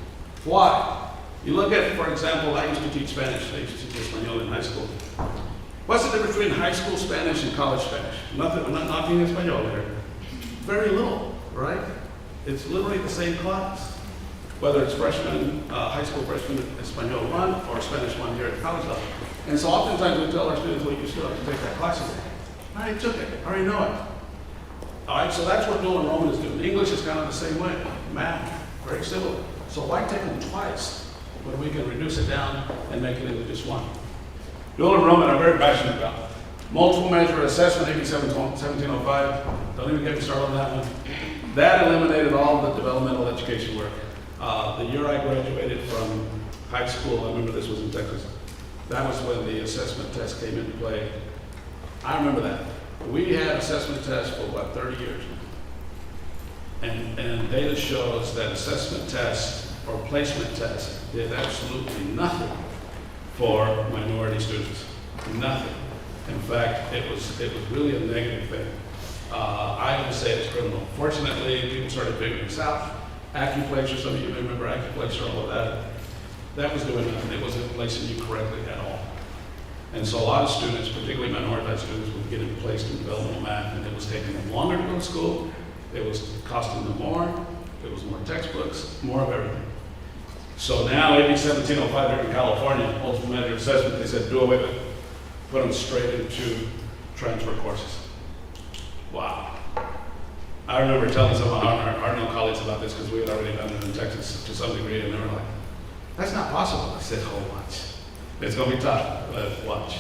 Why? You look at, for example, I used to teach Spanish. I used to teach Espanol in high school. What's the difference between high school Spanish and college Spanish? Nothing, I'm not knocking Espanol here. Very little, right? It's literally the same class. Whether it's freshman, high school freshman Espanol 1 or Spanish 1 here at college level. And so oftentimes we tell our students, well, you still have to take that class again. I already took it, I already know it. All right, so that's what dual enrollment is doing. English is kind of the same way. Math, very similar. So why take them twice when we can reduce it down and make it into just one? Dual enrollment, I'm very passionate about. Multiple measure assessment, AB 1705. Don't even get me started on that one. That eliminated all the developmental education work. The year I graduated from high school, I remember this was in Texas. That was when the assessment test came into play. I remember that. We had assessment tests for about 30 years. And data shows that assessment tests or placement tests did absolutely nothing for minority students. Nothing. In fact, it was really a negative thing. I would say it's criminal. Fortunately, people started figuring this out, acupuncture, some of you may remember acupuncture, all of that. That was doing nothing. It wasn't placing you correctly at all. And so a lot of students, particularly minoritized students, would get placed in developmental math, and it was taking them longer to go to school. It was costing them more. It was more textbooks, more of everything. So now, AB 1705 here in California, ultimate measure assessment, they said do away with it. Put them straight into transfer courses. Wow. I remember telling some of our new colleagues about this because we had already done it in Texas to some degree, and they were like, that's not possible. I said, oh, watch. It's going to be tough, but watch.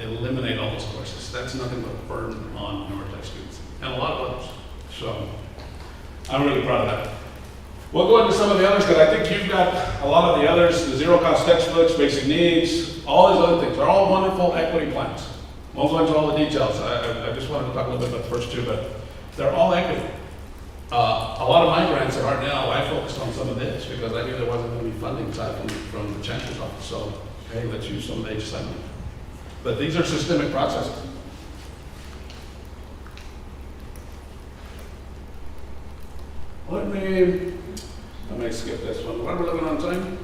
Eliminate all those courses. That's nothing but a burden on minoritized students and a lot of others. So I'm really proud of that. We'll go into some of the others because I think you've got a lot of the others, the zero cost textbooks, basic needs, all these other things. They're all wonderful equity plans. Won't go into all the details. I just wanted to talk a little bit about the first two, but they're all equity. A lot of my grants at Hartnell, I focused on some of this because I knew there wasn't going to be funding aside from the Chancellor's office. So, hey, let's use some of the HSI money. But these are systemic processes. I may skip this one. Why are we living on time?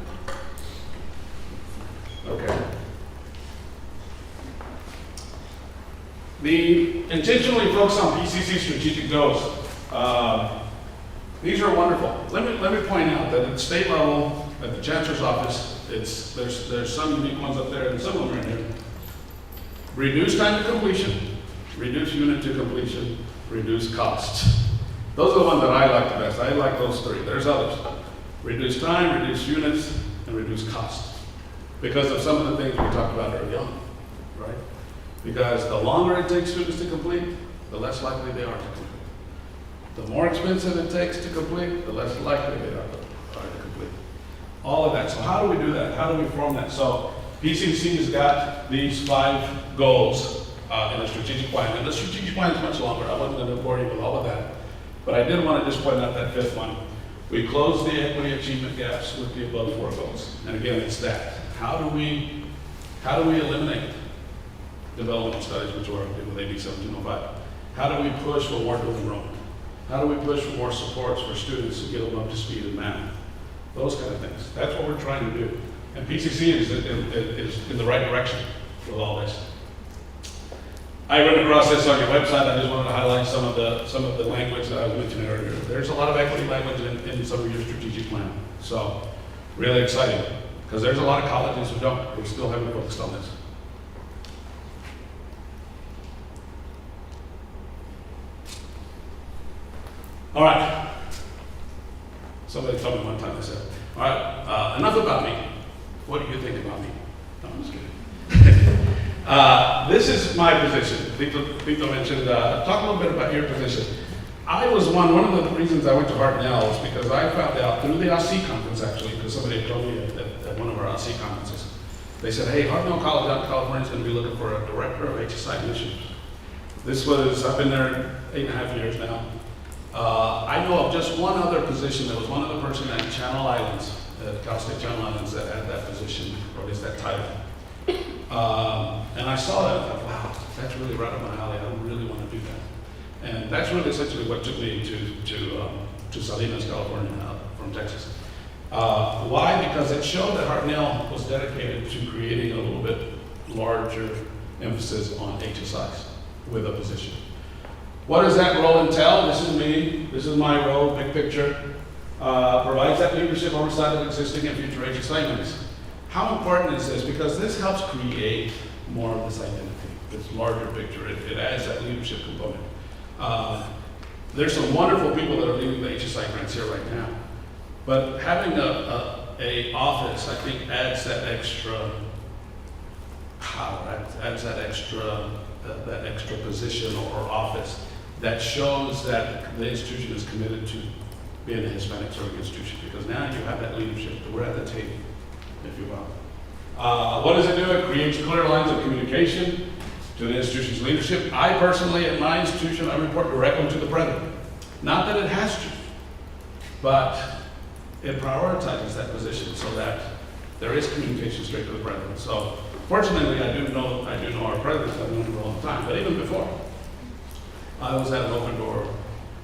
Okay. The intentionally focus on PCC strategic goals. These are wonderful. Let me point out that at the state level, at the Chancellor's office, there's some unique ones up there, and some of them are in here. Reduce time to completion, reduce unit to completion, reduce costs. Those are the ones that I like the best. I like those three. There's others. Reduce time, reduce units, and reduce costs. Because of some of the things we talked about early on, right? Because the longer it takes students to complete, the less likely they are to complete. The more expensive it takes to complete, the less likely they are to complete. All of that. So how do we do that? How do we form that? So PCC has got these 5 goals in a strategic plan. And the strategic plan is much longer. I wasn't going to bore you with all of that. But I did want to just point out that 5th one. We close the equity achievement gaps with the above 4 goals. And again, it's that. How do we eliminate developmental studies, which we're doing with AB 1705? How do we push for more dual enrollment? How do we push for more supports for students to get them up to speed in math? Those kind of things. That's what we're trying to do. And PCC is in the right direction with all this. I ran across this on your website. I just wanted to highlight some of the language that I was mentioning earlier. There's a lot of equity language in some of your strategic plan. So really exciting because there's a lot of colleges who don't. We still haven't focused on this. All right. Somebody told me one time, they said, all right, enough about me. What do you think about me? No, I'm just kidding. This is my position. Tito mentioned, talk a little bit about your position. I was one of the reasons I went to Hartnell is because I found out through the RC conference, actually, because somebody had told me at one of our RC conferences. They said, hey, Hartnell College out in California is going to be looking for a director of HSI admissions. I've been there 8.5 years now. I know of just one other position. There was one other person at Channel Islands, at Cal State Channel Islands, that had that position, or at least that title. And I saw that, I thought, wow, that's really right up my alley. I really want to do that. And that's really essentially what took me to Salinas, California, from Texas. Why? Because it showed that Hartnell was dedicated to creating a little bit larger emphasis on HSIs with a position. What does that role entail? This is me. This is my role, big picture. Provides that leadership oversight of existing and future HSI units. How important is this? Because this helps create more of this identity, this larger picture. It adds that leadership component. There's some wonderful people that are leading the HSI grants here right now. But having a office, I think, adds that extra power, adds that extra position or office that shows that the institution is committed to being a Hispanic serving institution. Because now you have that leadership. We're at the table, if you will. What does it do? It creates clear lines of communication to the institution's leadership. I personally, at my institution, I report directly to the president. Not that it has to, but it prioritizes that position so that there is communication straight to the president. So fortunately, I do know our president. I've known him for a long time. But even before, I was at an open door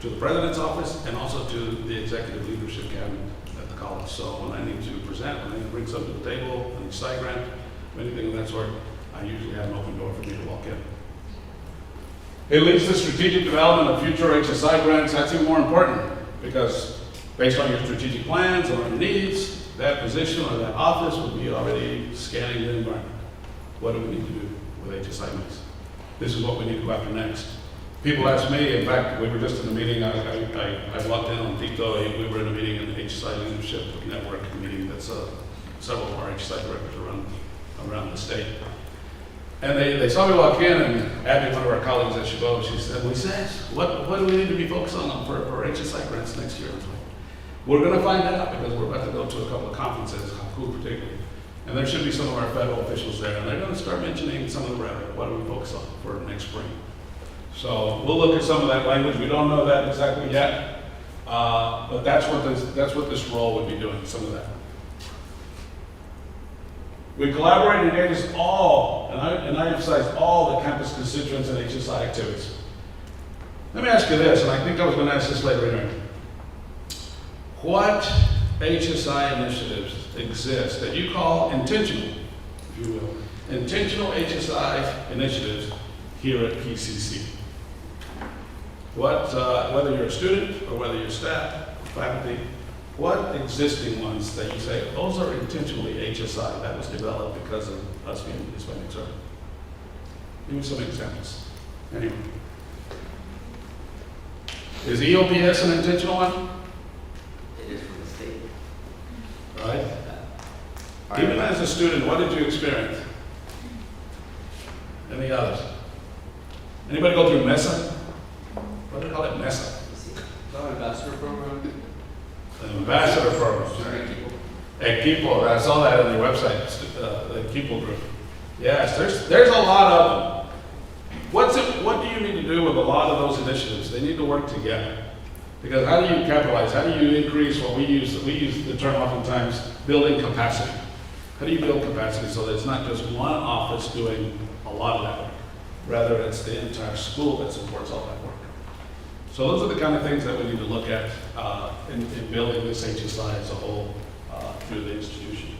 to the president's office and also to the executive leadership cabinet at the college. So when I need to present, when I need to bring something to the table, an HSI grant, anything of that sort, I usually have an open door for me to walk in. It leads to strategic development of future HSI grants. That's even more important because based on your strategic plans and on your needs, that position or that office will be already scanning the environment. What do we need to do with HSI next? This is what we need to go after next. People ask me, in fact, we were just in a meeting, I walked in on Tito, we were in a meeting in the HSI Leadership Network meeting that's several of our HSI directors around the state. And they saw me walk in, and Abby, one of our colleagues at Chabot, she said, what do we need to be focused on for HSI grants next year? I was like, we're going to find out because we're about to go to a couple of conferences, Haku particularly. And there should be some of our federal officials there, and they're going to start mentioning some of the rhetoric. What do we focus on for next spring? So we'll look at some of that language. We don't know that exactly yet, but that's what this role would be doing, some of that. We collaborate and engage all, and I emphasize all the campus constituents and HSI activities. Let me ask you this, and I think I was going to ask this later in. What HSI initiatives exist that you call intentional, if you will, intentional HSI initiatives here at PCC? Whether you're a student or whether you're staff, faculty, what existing ones that you say, those are intentionally HSI, that was developed because of us being Hispanic servant? Give me some examples. Anyway. Is EOPS an intentional one? It is from the state. Right? Even as a student, what did you experience? Any others? Anybody go through MESA? What do they call it, MESA? Ambassador program. An ambassador program. Equipo, I saw that on their website, the Equipo group. Yes, there's a lot of them. What do you need to do with a lot of those initiatives? They need to work together. Because how do you capitalize? How do you increase what we use the term oftentimes, building capacity. How do you build capacity so that it's not just one office doing a lot of that work? Rather, it's the entire school that supports all that work. So those are the kind of things that we need to look at in building this HSI as a whole through the institution.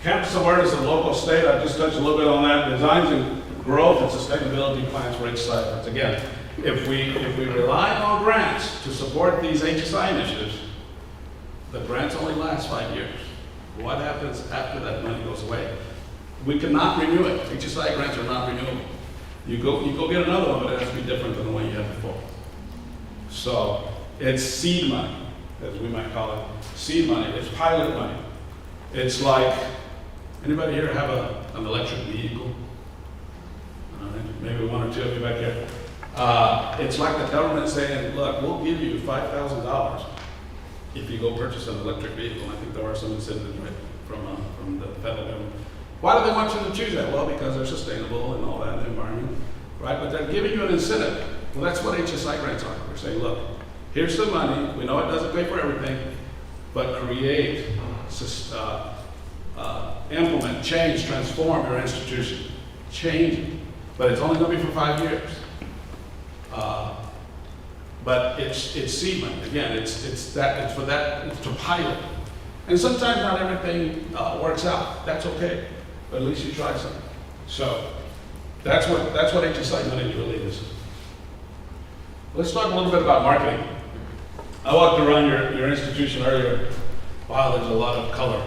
Campus awareness of local state, I just touched a little bit on that. Designs and growth and sustainability plans for HSI efforts. Again, if we rely on grants to support these HSI initiatives, the grants only last 5 years. What happens after that money goes away? We cannot renew it. HSI grants are not renewable. You go get another one, but it has to be different than the one you had before. So it's seed money, as we might call it. Seed money, it's pilot money. It's like, anybody here have an electric vehicle? Maybe one or two of you back here. It's like the government saying, look, we'll give you $5,000 if you go purchase an electric vehicle. I think there are some incentives right, from the federal government. Why do they want you to choose that? Well, because they're sustainable and all that in the environment, right? But they're giving you an incentive. Well, that's what HSI grants are. They're saying, look, here's some money. We know it doesn't pay for everything, but create, implement, change, transform your institution. Change it. But it's only going to be for 5 years. But it's seed money. Again, it's to pilot. And sometimes not everything works out. That's okay. But at least you try something. So that's what HSI money really is. Let's talk a little bit about marketing. I walked around your institution earlier. Wow, there's a lot of color,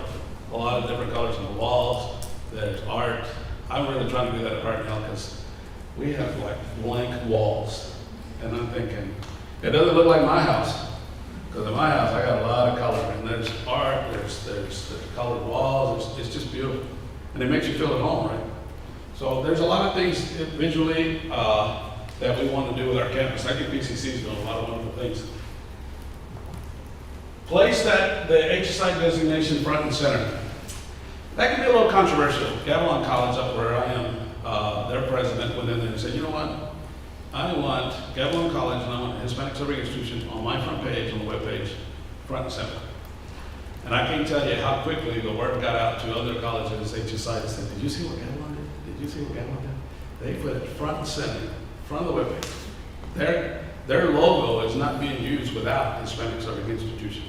a lot of different colors on the walls. There's art. I'm really trying to do that at Hartnell because we have like blank walls. And I'm thinking, it doesn't look like my house. Because in my house, I got a lot of color. And there's art, there's colored walls. It's just beautiful. And it makes you feel at home, right? So there's a lot of things visually that we want to do with our campus. I think PCC is doing a lot of wonderful things. Place that the HSI designation front and center. That can be a little controversial. Gavilan College, up where I am, their president went in there and said, you know what? I want Gavilan College and I want Hispanic Serving Institution on my front page, on the web page, front and center. And I can't tell you how quickly the word got out to other colleges, HSI, and said, did you see what Gavilan did? Did you see what Gavilan did? They put it front and center, front of the webpage. Their logo is not being used without Hispanic Serving Institution.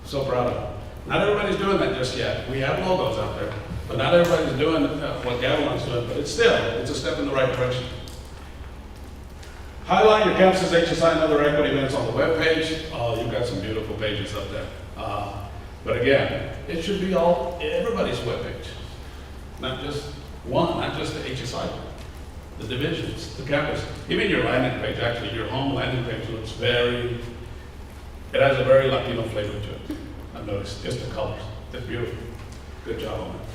So proud of them. Not everybody's doing that just yet. We have logos out there, but not everybody's doing what Gavilan's doing, but it's a step in the right direction. Highlight your campus's HSI and other equity events on the webpage. Oh, you've got some beautiful pages up there. But again, it should be everybody's webpage. Not just one, not just the HSI, the divisions, the campus. Even your landing page, actually, your home landing page looks it has a very Latino flavor to it. I've noticed, just the colors. It's beautiful. Good job on that.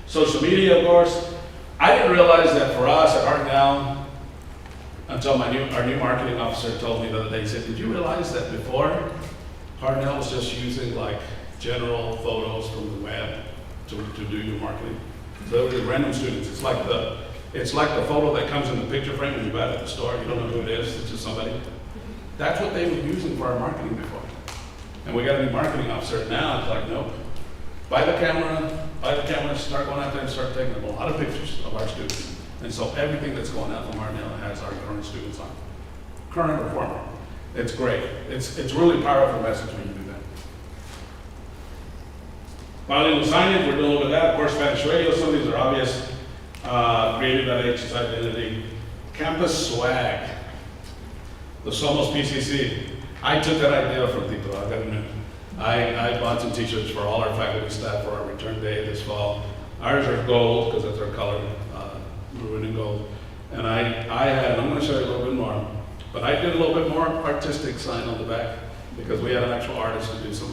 Social media, of course. I didn't realize that for us at Hartnell, until our new marketing officer told me the other day, he said, did you realize that before, Hartnell was just using like general photos from the web to do your marketing? So they were just random students. It's like the photo that comes in the picture frame when you buy it at the store. You don't know who it is, it's just somebody. That's what they were using for our marketing before. And we got a new marketing officer now, it's like, nope. Buy the camera, start going out there and start taking a lot of pictures of our students. And so everything that's going out from Hartnell has our current students on. Current or former. It's great. It's really powerful message when you do that. Bilingual signage, we're doing a little bit of that. Of course, Spanish radio, some of these are obvious. Created that HSI identity. Campus swag. The Somos PCC. I took that idea from Tito, I gotta admit. I bought some t-shirts for all our faculty staff for our return day this fall. Ours are gold, because that's our color, maroon and gold. And I'm gonna show you a little bit more, but I did a little bit more artistic sign on the back, because we had an actual artist to do some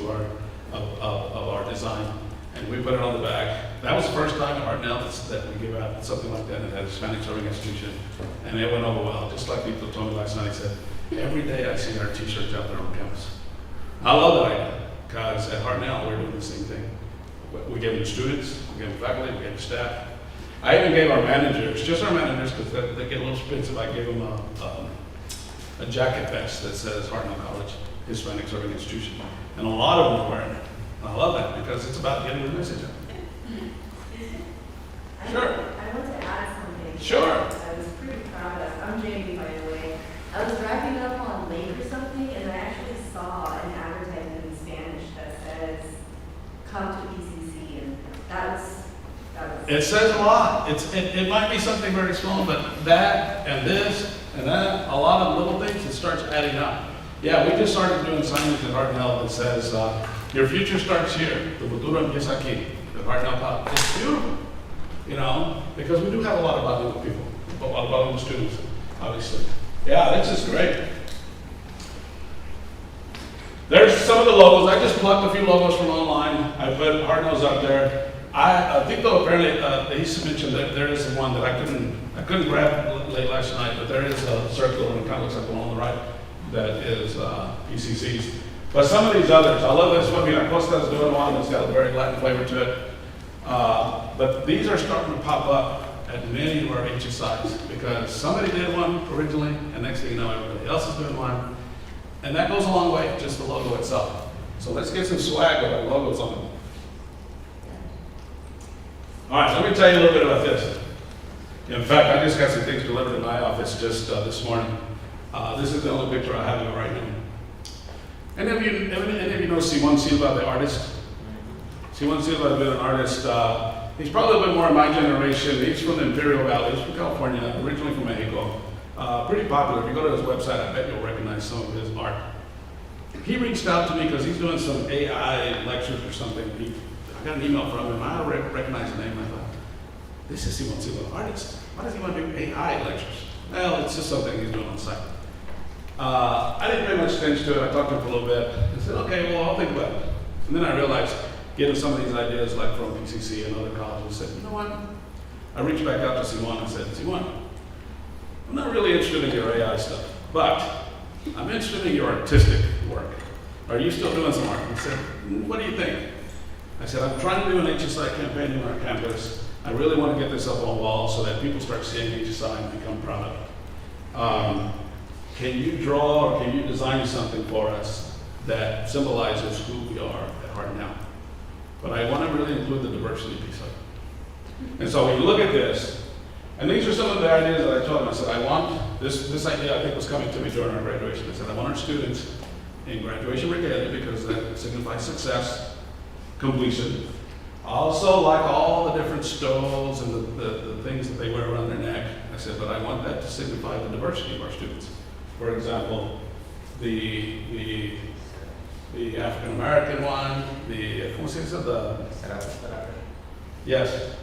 of our design. And we put it on the back. That was the first time at Hartnell that we gave out something like that. It had a Hispanic Serving Institution, and it went over well. Just like people told me last night, he said, every day I see our t-shirts out there on campus. I love that idea, because at Hartnell, we're doing the same thing. We gave them to students, we gave them faculty, we gave them staff. I even gave our managers, just our managers, because they get a little expensive, I gave them a jacket vest that says Hartnell College, Hispanic Serving Institution. And a lot of them are wearing it. And I love that, because it's about getting the message out. Sure. I want to add something. Sure. I was pretty proud of. I'm Jamie, by the way. I was driving up on Lake or something, and I actually saw an advertisement in Spanish that says, "Come to PCC," and that was. It says a lot. It might be something very small, but that and this and that, a lot of little things, it starts adding up. Yeah, we just started doing signage at Hartnell that says, your future starts here. Tu futuro empieza aquí. At Hartnell College. It's beautiful, you know, because we do have a lot of bilingual people, a lot of bilingual students, obviously. Yeah, this is great. There's some of the logos. I just plucked a few logos from online. I put Hartnell's up there. I think though apparently he mentioned that there is one that I couldn't grab late last night, but there is a circular and it kind of looks like the one on the right that is PCC's. But some of these others, I love this one. Mira Costa's doing one that's got a very Latin flavor to it. But these are starting to pop up at many of our HSIs because somebody did one originally, and next thing you know, everybody else is doing one. And that goes a long way, just the logo itself. So let's get some swag with our logos on it. All right, so let me tell you a little bit about this. In fact, I just got some things delivered in my office just this morning. This is the only picture I have of it right now. Any of you know Simon Silva, the artist? Simon Silva has been an artist. He's probably a bit more in my generation. He's from the Imperial Valley. He's from California, originally from Mexico. Pretty popular. If you go to his website, I bet you'll recognize some of his art. He reached out to me because he's doing some AI lectures or something. I got an email from him. I recognized the name. I thought, this is Simon Silva, artist. Why does he want to do AI lectures? Well, it's just something he's doing on the site. I didn't pay much attention to it. I talked to him for a little bit. I said, okay, well, I'll think about it. And then I realized, getting some of these ideas like from PCC and other colleges, I said, you know what? I reached back out to Simon and said, Simon, I'm not really interested in your AI stuff, but I'm interested in your artistic work. Are you still doing some art? He said, what do you think? I said, I'm trying to do an HSI campaign on our campus. I really want to get this up on walls so that people start seeing HSI and become proud of it. Can you draw or can you design something for us that symbolizes who we are at Hartnell? But I want to really include the diversity piece of it. And so when you look at this, And these are some of the ideas that I told him. I said, I want, this idea I think was coming to me during our graduation. I said, I want our students in graduation regalia because that signifies success, completion. I also like all the different stoles and the things that they wear around their neck. I said, but I want that to signify the diversity of our students. For example, the African American one, the, ¿cómo se dice? Yes.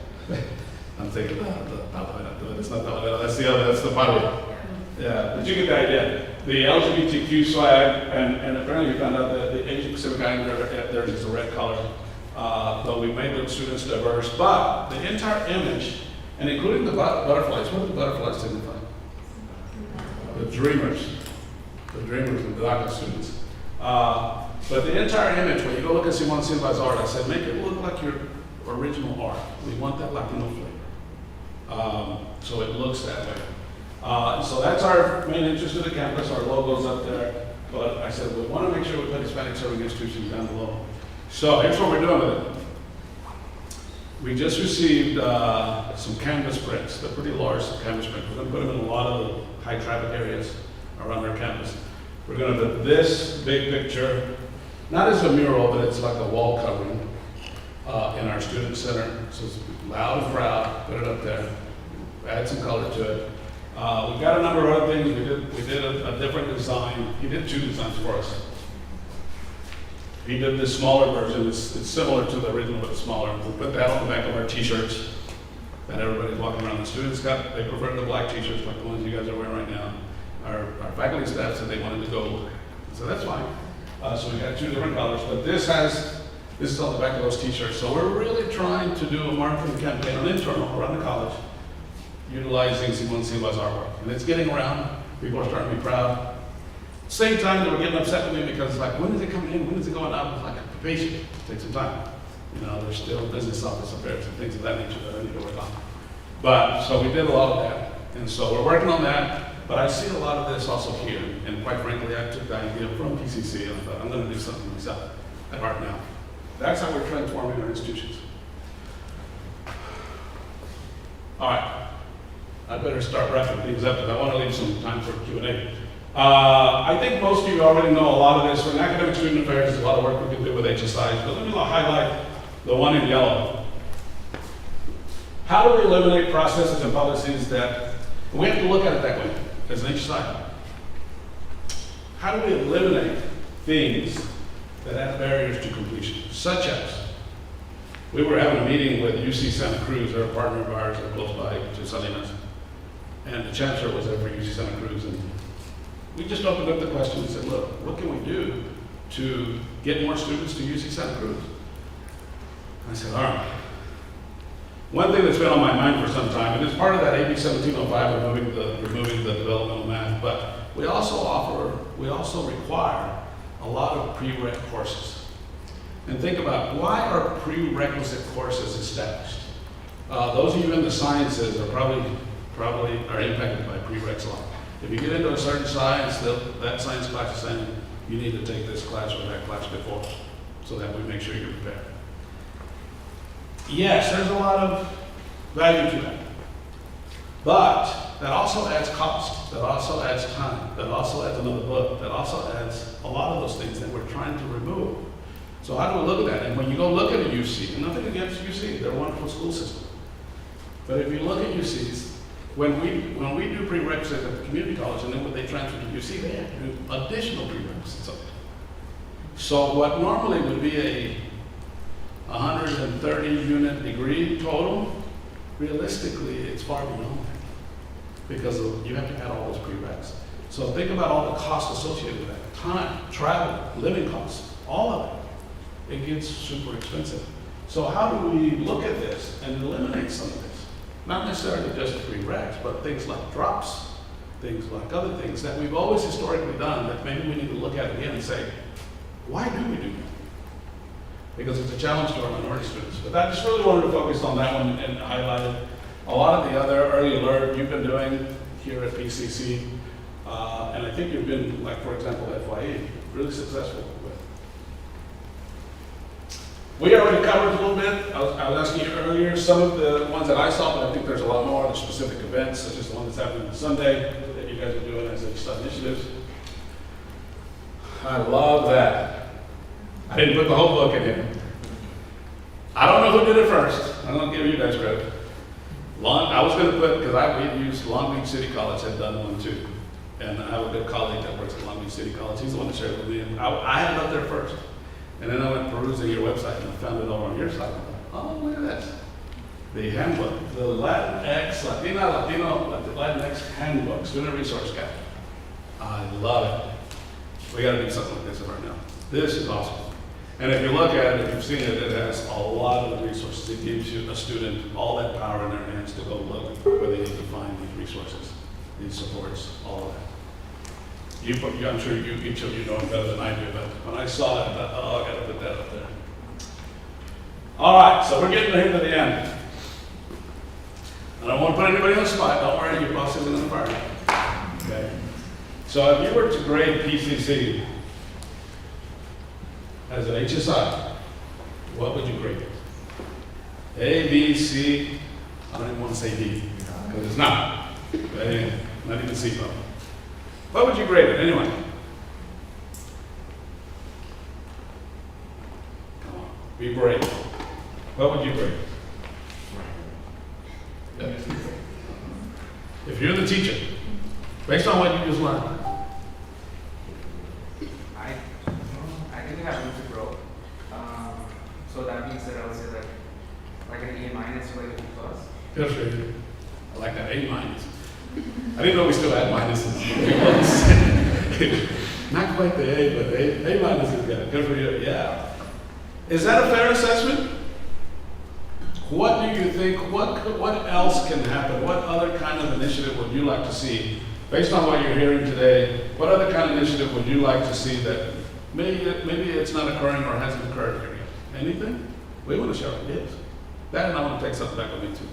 I'm thinking the Talavera. It's not Talavera, that's the other, that's the Padre. Yeah, but you get the idea. The LGBTQ swag, and apparently you found out that the Asian Pacific Islander, theirs is a red color. Though we made the students diverse, but the entire image, and including the butterflies, what do the butterflies signify? The dreamers, the DACA students. But the entire image, when you go look at Simon Silva's art, I said, make it look like your original art. We want that Latino flavor. So it looks that way. So that's our main interest in the campus, our logo's up there. But I said, we want to make sure we put Hispanic serving institutions down below. So here's what we're doing with it. We just received some canvas prints. They're pretty large canvas prints. We're going to put them in a lot of the high traffic areas around our campus. We're going to put this big picture, not as a mural, but it's like a wall covering in our student center. So it's loud and proud. Put it up there. Add some color to it. We've got a number of other things. We did a different design. He did 2 designs for us. He did this smaller version. It's similar to the original, but smaller. We put that on the back of our t-shirts that everybody's walking around. The students they prefer the black t-shirts like the ones you guys are wearing right now. Our faculty staff said they wanted to go, so that's fine. So we got 2 different colors, but this is on the back of those t-shirts. So we're really trying to do a marketing campaign on internal around the college, utilizing Simon Silva's artwork. And it's getting around. People are starting to be proud. Same time, they were getting upset with me because it's like, when is it coming in? When is it going out? It's like, be patient, take some time. You know, there's still business office affairs and things of that nature that I need to work on. But, so we did a lot of that. And so we're working on that, but I see a lot of this also here. And quite frankly, I took the idea from PCC and I thought, I'm going to do something myself at Art Now. That's how we're transforming our institutions. All right, I better start wrapping things up because I want to leave some time for Q&A. I think most of you already know a lot of this. In academic student affairs, there's a lot of work we can do with HSIs, but let me highlight the one in yellow. How do we eliminate processes and policies that, we have to look at it that way, as an HSI. How do we eliminate things that have barriers to completion, such as, we were having a meeting with UC Santa Cruz, they're a partner of ours, they're close by to Salinas, and the chancellor was there for UC Santa Cruz, and we just opened up the question and said, look, what can we do to get more students to UC Santa Cruz? I said, all right. One thing that's been on my mind for some time, and it's part of that AB 1705, removing the developmental math, but we also require a lot of prereq courses. And think about, why are prerequisite courses established? Those of you in the sciences are probably are impacted by prereqs a lot. If you get into a certain science, that science class is saying, you need to take this class or that class before, so that we make sure you're prepared. Yes, there's a lot of value to that. But that also adds cost, that also adds time, that also adds another book, that also adds a lot of those things that we're trying to remove. So how do we look at that? And when you go look at a UC, and nothing against UC, they're a wonderful school system. But if you look at UCs, when we do prerequisites at the community college and then when they transfer to UC, they have to do additional prerequisites. So what normally would be a 130 unit degree total, realistically it's far beyond that because you have to add all those prereqs. So think about all the costs associated with that. Time, travel, living costs, all of it. It gets super expensive. So how do we look at this and eliminate some of this? Not necessarily just prereqs, but things like drops, things like other things that we've always historically done that maybe we need to look at again and say, why do we do that? Because it's a challenge to our minority students. But I just really wanted to focus on that one and highlight a lot of the other early alert you've been doing here at PCC. And I think you've been, like for example, FYE, really successful with. We already covered a little bit. I was asking you earlier, some of the ones that I saw, but I think there's a lot more, the specific events, such as the one that's happening on Sunday, that you guys are doing as HSI initiatives. I love that. I didn't put the whole book in here. I don't know who did it first. I'm gonna give you guys credit. I was gonna put, because we used Long Beach City College had done one too. And I have a good colleague that works at Long Beach City College. He's the one that shared it with me. And I had it up there first. And then I went perusing your website and I found it over on your site. Oh, look at this. The handbook, the Latinx handbook, student resource guide. I love it. We gotta do something like this right now. This is awesome. And if you look at it, if you've seen it, it has a lot of the resources. It gives you a student all that power in their hands to go look where they need to find these resources, these supports, all of that. I'm sure each of you know it better than I do, but when I saw it, I thought, oh, I gotta put that up there. All right, so we're getting to the end. I don't want to put anybody on the spot. Don't worry, your boss isn't in the party. Okay. So if you were to grade PCC as an HSI, what would you grade it? A, B, C, I don't even want to say D, because it's not. Not even C probably. What would you grade it, anyway? Come on, be brave. What would you grade it? Yeah. If you're the teacher, based on what you just learned, I think we have room to grow. So that being said, I would say like an A minus, like a B plus. feel free. I like that, A minus. I didn't know we still had minuses. Not quite the A, but A minus is good. Good for you. Yeah. Is that a fair assessment? What do you think? What else can happen? What other kind of initiative would you like to see? Based on what you're hearing today, what other kind of initiative would you like to see that maybe it's not occurring or hasn't occurred here yet? Anything? We want to share ideas. That, and I want to take something back with me too.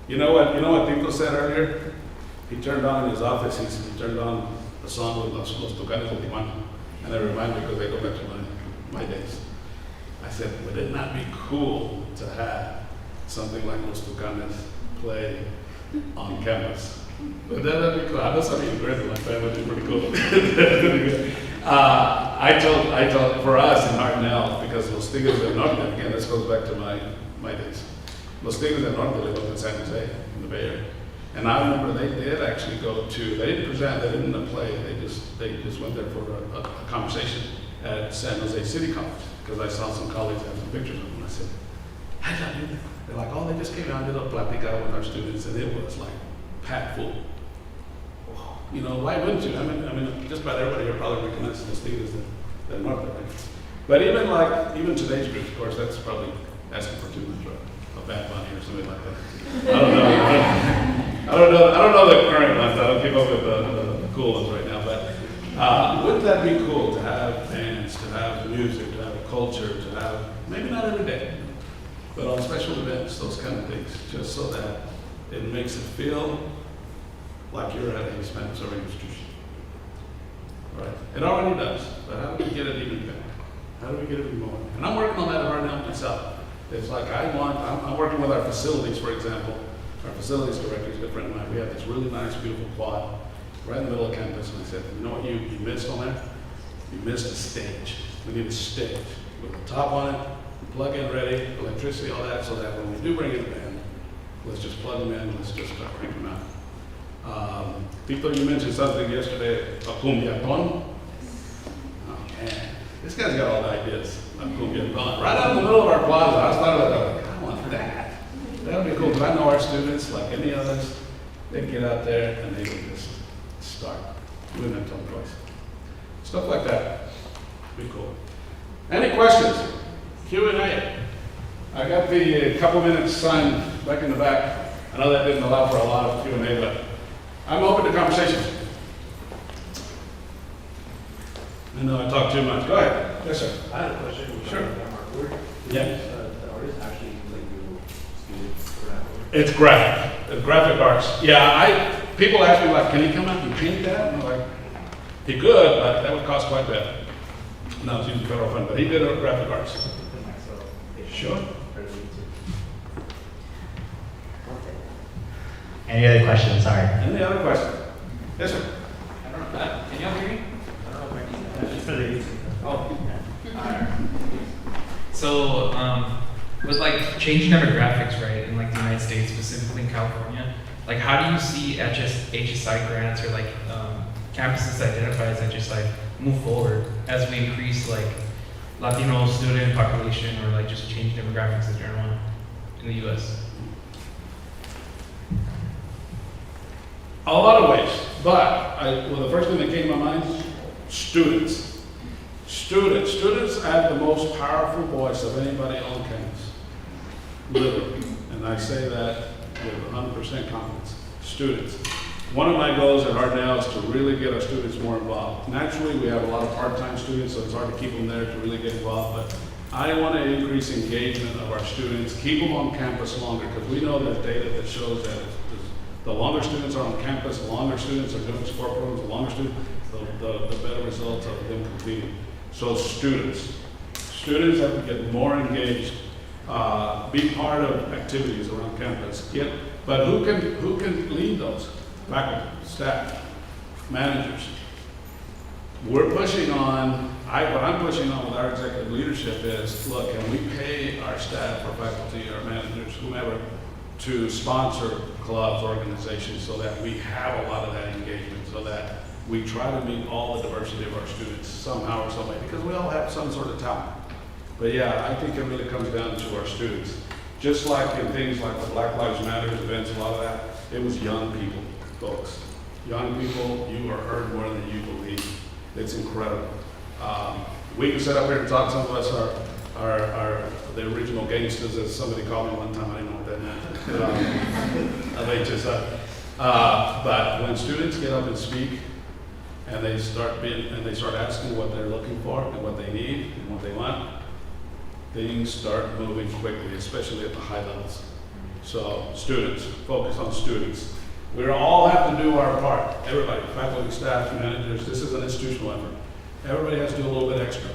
You know what Tito said earlier? He turned on in his office, he turned on the song with Los Tucanes de Tijuana. And that reminded me because they go back to my days. I said, would it not be cool to have something like Los Tucanes play on campus? But that'd be cool. I know some of you girls like that, would be pretty cool. I told, for us in Hartnell, because Los Tigres del Norte, again, this goes back to my days. Los Tigres del Norte lived in San Jose, in the Bay Area. And I remember they did actually go to, they didn't present, they didn't play, they just went there for a conversation at San Jose City College, because I saw some colleagues have some pictures of them, and I said, how did I do that? They're like, oh, they just came out and did a platica with our students, and it was like packed full. You know, why wouldn't you? I mean, just about everybody here probably recognizes Los Tigres del Norte, right? But even today's group, of course, that's probably asking for too much, right? A Bad Bunny or something like that. I don't know. I don't know the current ones. I don't keep up with the cool ones right now. But wouldn't that be cool to have bands, to have music, to have a culture, to have, maybe not every day, but on special events, those kind of things, just so that it makes it feel like you're at a Spanish serving institution. Right? It already does, but how do we get it even better? How do we get it even more? And I'm working on that right now myself. It's like I'm working with our facilities, for example. Our facilities director is a good friend of mine. We have this really nice, beautiful quad right in the middle of campus. And I said, you know what you missed on that? You missed a stage. We need a stage with a top on it, plug-in ready, electricity, all that, so that when we do bring in a band, let's just plug them in, let's just start cranking them out. Tito, you mentioned something yesterday, a cumbiaton. Oh man, this guy's got all the ideas. A cumbiaton. Right out in the middle of our plaza, I was thought about that. I want that. That would be cool, because I know our students, like any others, they get out there and they can just start. We wouldn't have to tell them twice. Stuff like that. Be cool. Any questions? Q&A. I got the couple minutes signed back in the back. I know that didn't allow for a lot of Q&A, but I'm open to conversation. I know I talk too much. Go ahead. Yes, sir. I had a question. Sure. That artwork. Yeah. The artist actually like do students for that work. It's graphic. It's graphic arts. Yeah, people ask me like, can he come out and paint that? And I'm like, he could, but that would cost quite a bit. No, it's using federal fund, but he did graphic arts. Sure. Any other questions? Sorry. Any other questions? Yes, sir. I don't know, can y'all hear me? Just for the YouTube. Oh. Alright. So, with like changing demographics, right, in like the United States, specifically in California, like how do you see HSI grants or like campuses identified as HSI move forward as we increase like Latino student population or like just change demographics in general in the U.S.? A lot of ways, but the first thing that came to my mind, students. Students have the most powerful voice of anybody on campus, literally. And I say that with 100% confidence. Students. One of my goals at Hard Now is to really get our students more involved. Naturally, we have a lot of part-time students, so it's hard to keep them there to really get involved, but I want to increase engagement of our students, keep them on campus longer, because we know there's data that shows that the longer students are on campus, the longer students are doing sport programs, the longer students, the better results of them competing. So students have to get more engaged, be part of activities around campus. But who can lead those? Faculty, staff, managers. We're pushing on, what I'm pushing on with our executive leadership is, look, can we pay our staff, our faculty, our managers, whomever, to sponsor clubs, organizations, so that we have a lot of that engagement, so that we try to meet all the diversity of our students somehow or some way, because we all have some sort of talent. But yeah, I think it really comes down to our students. Just like in things like the Black Lives Matter events, a lot of that, it was young people, folks. Young people, you are heard more than you believe. It's incredible. We can sit up here and talk, some of us are the original gangsters, as somebody called me one time, I didn't know what that meant. Of HSI. But when students get up and speak, and they start asking what they're looking for and what they need and what they want, things start moving quickly, especially at the high levels. So students, focus on students. We all have to do our part. Everybody, faculty, staff, managers, this is an institutional effort. Everybody has to do a little bit extra.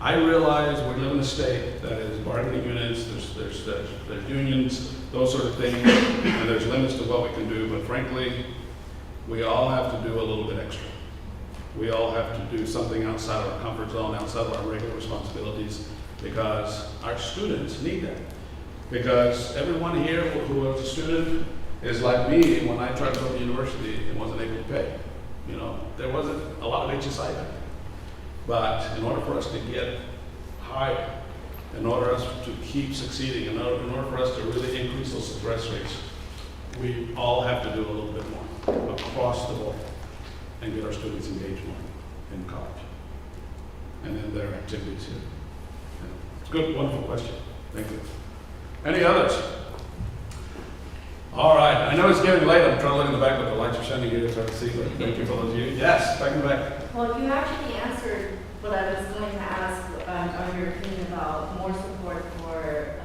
I realize we live in a state that is bargaining units, there's unions, those sort of things, and there's limits to what we can do, but frankly, we all have to do a little bit extra. We all have to do something outside of our comfort zone, outside of our regular responsibilities, because our students need that. Because everyone here who was a student is like me when I tried to go to university and wasn't able to pay. You know, there wasn't a lot of HSI back then. But in order for us to get higher, in order for us to keep succeeding, in order for us to really increase those success rates, we all have to do a little bit more across the board and get our students engaged more in college and in their activities here. Yeah. Good, wonderful question. Thank you. Any others? All right, I know it's getting late. I'm trying to look in the back, but the lights are shining here, so I can see. But thank you for those of you. Yes, back in the back. Well, you actually answered what I was going to ask on your opinion about more support for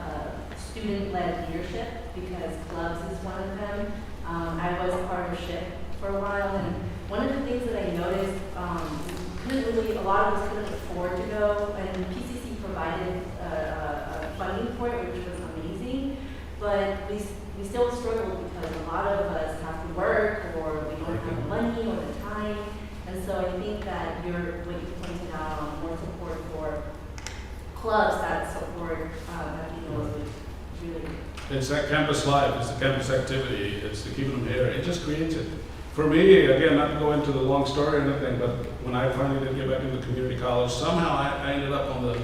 student-led leadership, because clubs is one of them. I was part of SHIP for a while, and one of the things that I noticed, a lot of us couldn't afford to go, and PCC provided funding for it, which was amazing, but we still struggle because a lot of us have to work, or we don't have the money or the time. And so I think that what you pointed out on more support for clubs that support Latinos would really. It's that campus life, it's the campus activity, it's the keeping them here. It just creates it. For me, again, not to go into the long story or anything, but when I finally did get back into community college, somehow I ended up on the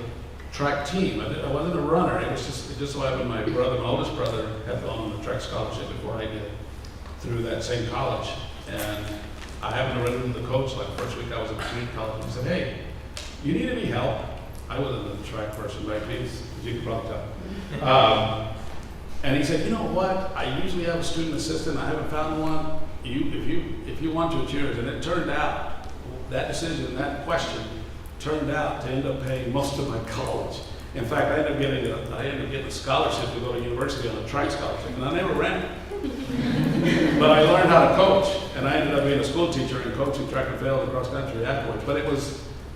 track team. I wasn't a runner. It just so happened my oldest brother, had gone on the track scholarship before I did through that same college. And I happened to run into the coach like the first week I was at community college and said, hey, you need any help? I wasn't a track person back then, as you can probably tell. And he said, you know what? I usually have a student assistant. I haven't found one. If you want to, it's yours. And it turned out, that decision, that question, turned out to end up paying most of my college. In fact, I ended up getting a scholarship to go to university on a track scholarship, and I never ran it. But I learned how to coach, and I ended up being a school teacher and coaching track and field and cross country afterwards. But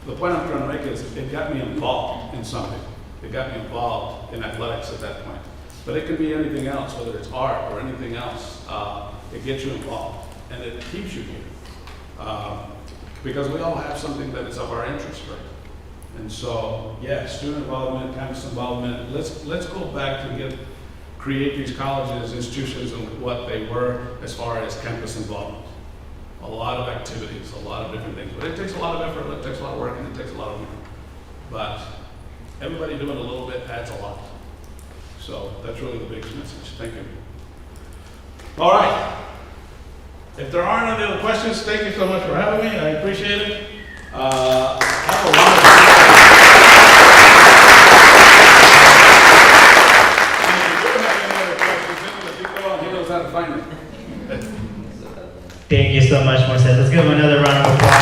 the point I'm trying to make is it got me involved in something. It got me involved in athletics at that point. But it could be anything else, whether it's art or anything else. It gets you involved and it keeps you here. Because we all have something that is of our interest, right? And so, yeah, student involvement, campus involvement. Let's go back to create these colleges, institutions, and what they were as far as campus involvement. A lot of activities, a lot of different things. But it takes a lot of effort, it takes a lot of work, and it takes a lot of money. But everybody doing a little bit adds a lot. So that's really the biggest message. Thank you. All right. If there aren't any other questions, thank you so much for having me. I appreciate it. Have a wonderful Thank you so much, Moises. Let's give him another round of applause.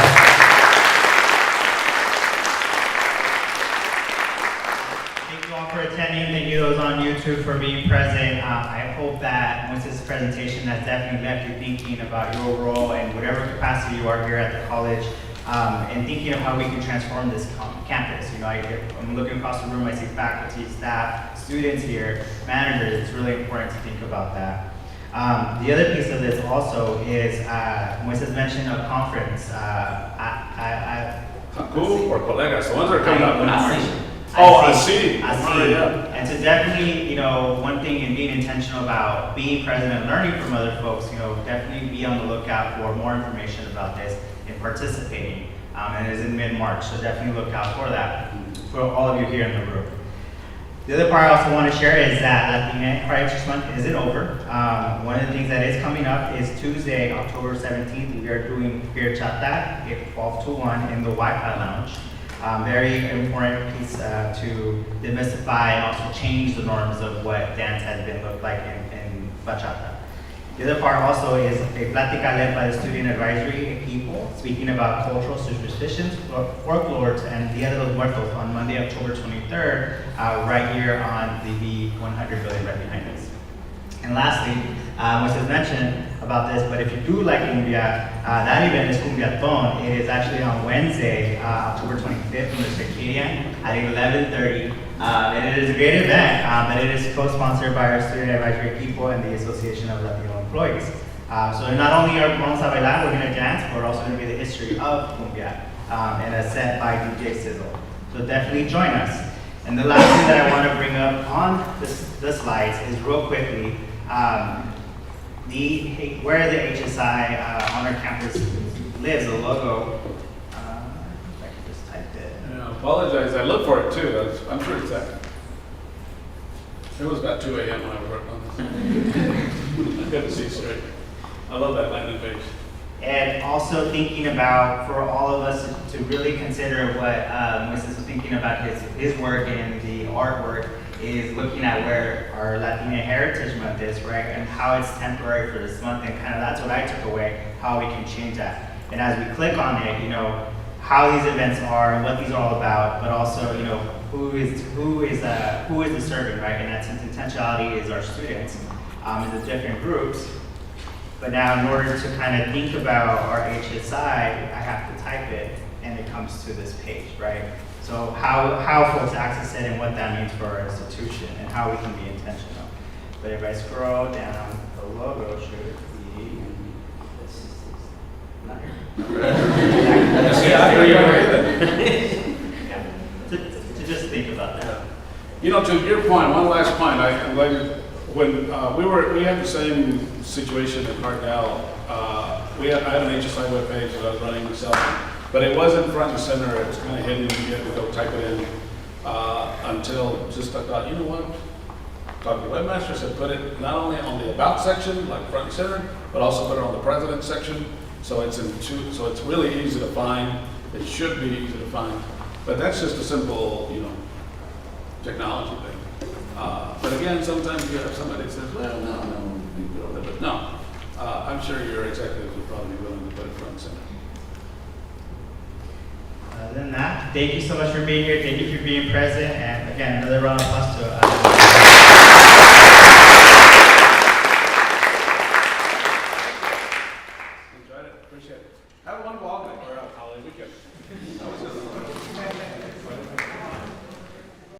Thank you all for attending. Thank you those on YouTube for being present. I hope that Moises' presentation has definitely left you thinking about your role and whatever capacity you are here at the college, and thinking of how we can transform this campus. You know, I'm looking across the room, I see faculty, staff, students here, managers. It's really important to think about that. The other piece of this also is, Moises mentioned a conference. Who or colegas? The ones that are coming up. I see. And so definitely, you know, one thing in being intentional about being present and learning from other folks, you know, definitely be on the lookout for more information about this and participating. And it is in mid-March, so definitely look out for that for all of you here in the room. The other part I also want to share is that Latina Heritage Month isn't over. One of the things that is coming up is Tuesday, October 17th. We are doing Beer Chata at 12 to 1 in the Wi-Fi Lounge. Very important piece to demystify and also change the norms of what dance has been looked like in bachata. The other part also is a plática led by the Student Advisory people, speaking about cultural superstitions, folklores, and Dia de los Muertos on Monday, October 23rd, right here on the 100 building right behind us. And lastly, Moises mentioned about this, but if you do like cumbia, that event is Cumbiathon. It is actually on Wednesday, October 25th in the Circadian at 11:30. And it is a great event, but it is co-sponsored by our Student Advisory people and the Association of Latino Employees. So not only are Vamos a Bailar, we're going to dance, but we're also going to be the history of cumbia, and a set by DJ Sizzle. So definitely join us. And the last thing that I want to bring up on the slides is real quickly, where the HSI on our campus lives, the logo. If I could just type it. Yeah, I apologize. I looked for it too. I'm sure it's that. It was about 2 a.m. when I worked on this. I couldn't see straight. I love that landing page. And also thinking about, for all of us to really consider what Moises was thinking about his work and the artwork, is looking at where our Latina Heritage Month is, right? And how it's temporary for this month, and kind of that's what I took away, how we can change that. And as we click on it, you know, how these events are and what these are all about, but also, you know, who is the serving, right? And that's intentionality is our students, in the different groups. But now in order to kind of think about our HSI, I have to type it, and it comes to this page, right? So how folks access it and what that means for our institution and how we can be intentional. But if I scroll down, the logo should be, yeah. To just think about that. You know, to your point, one last point. I'm glad when we had the same situation at Cardell. I had an HSI webpage that I was running myself, but it wasn't front and center. It was kind of hidden. You had to go type it in until just I thought, you know what? Talked to the webmaster, said put it not only on the about section, like front and center, but also put it on the president section. So it's so it's really easy to find. It should be easy to find, but that's just a simple, you know, technology thing. But again, sometimes you have somebody that says, well, no, but no. I'm sure your executives would probably be willing to put it front and center. Other than that, thank you so much for being here. Thank you for being present. And again, another round of applause to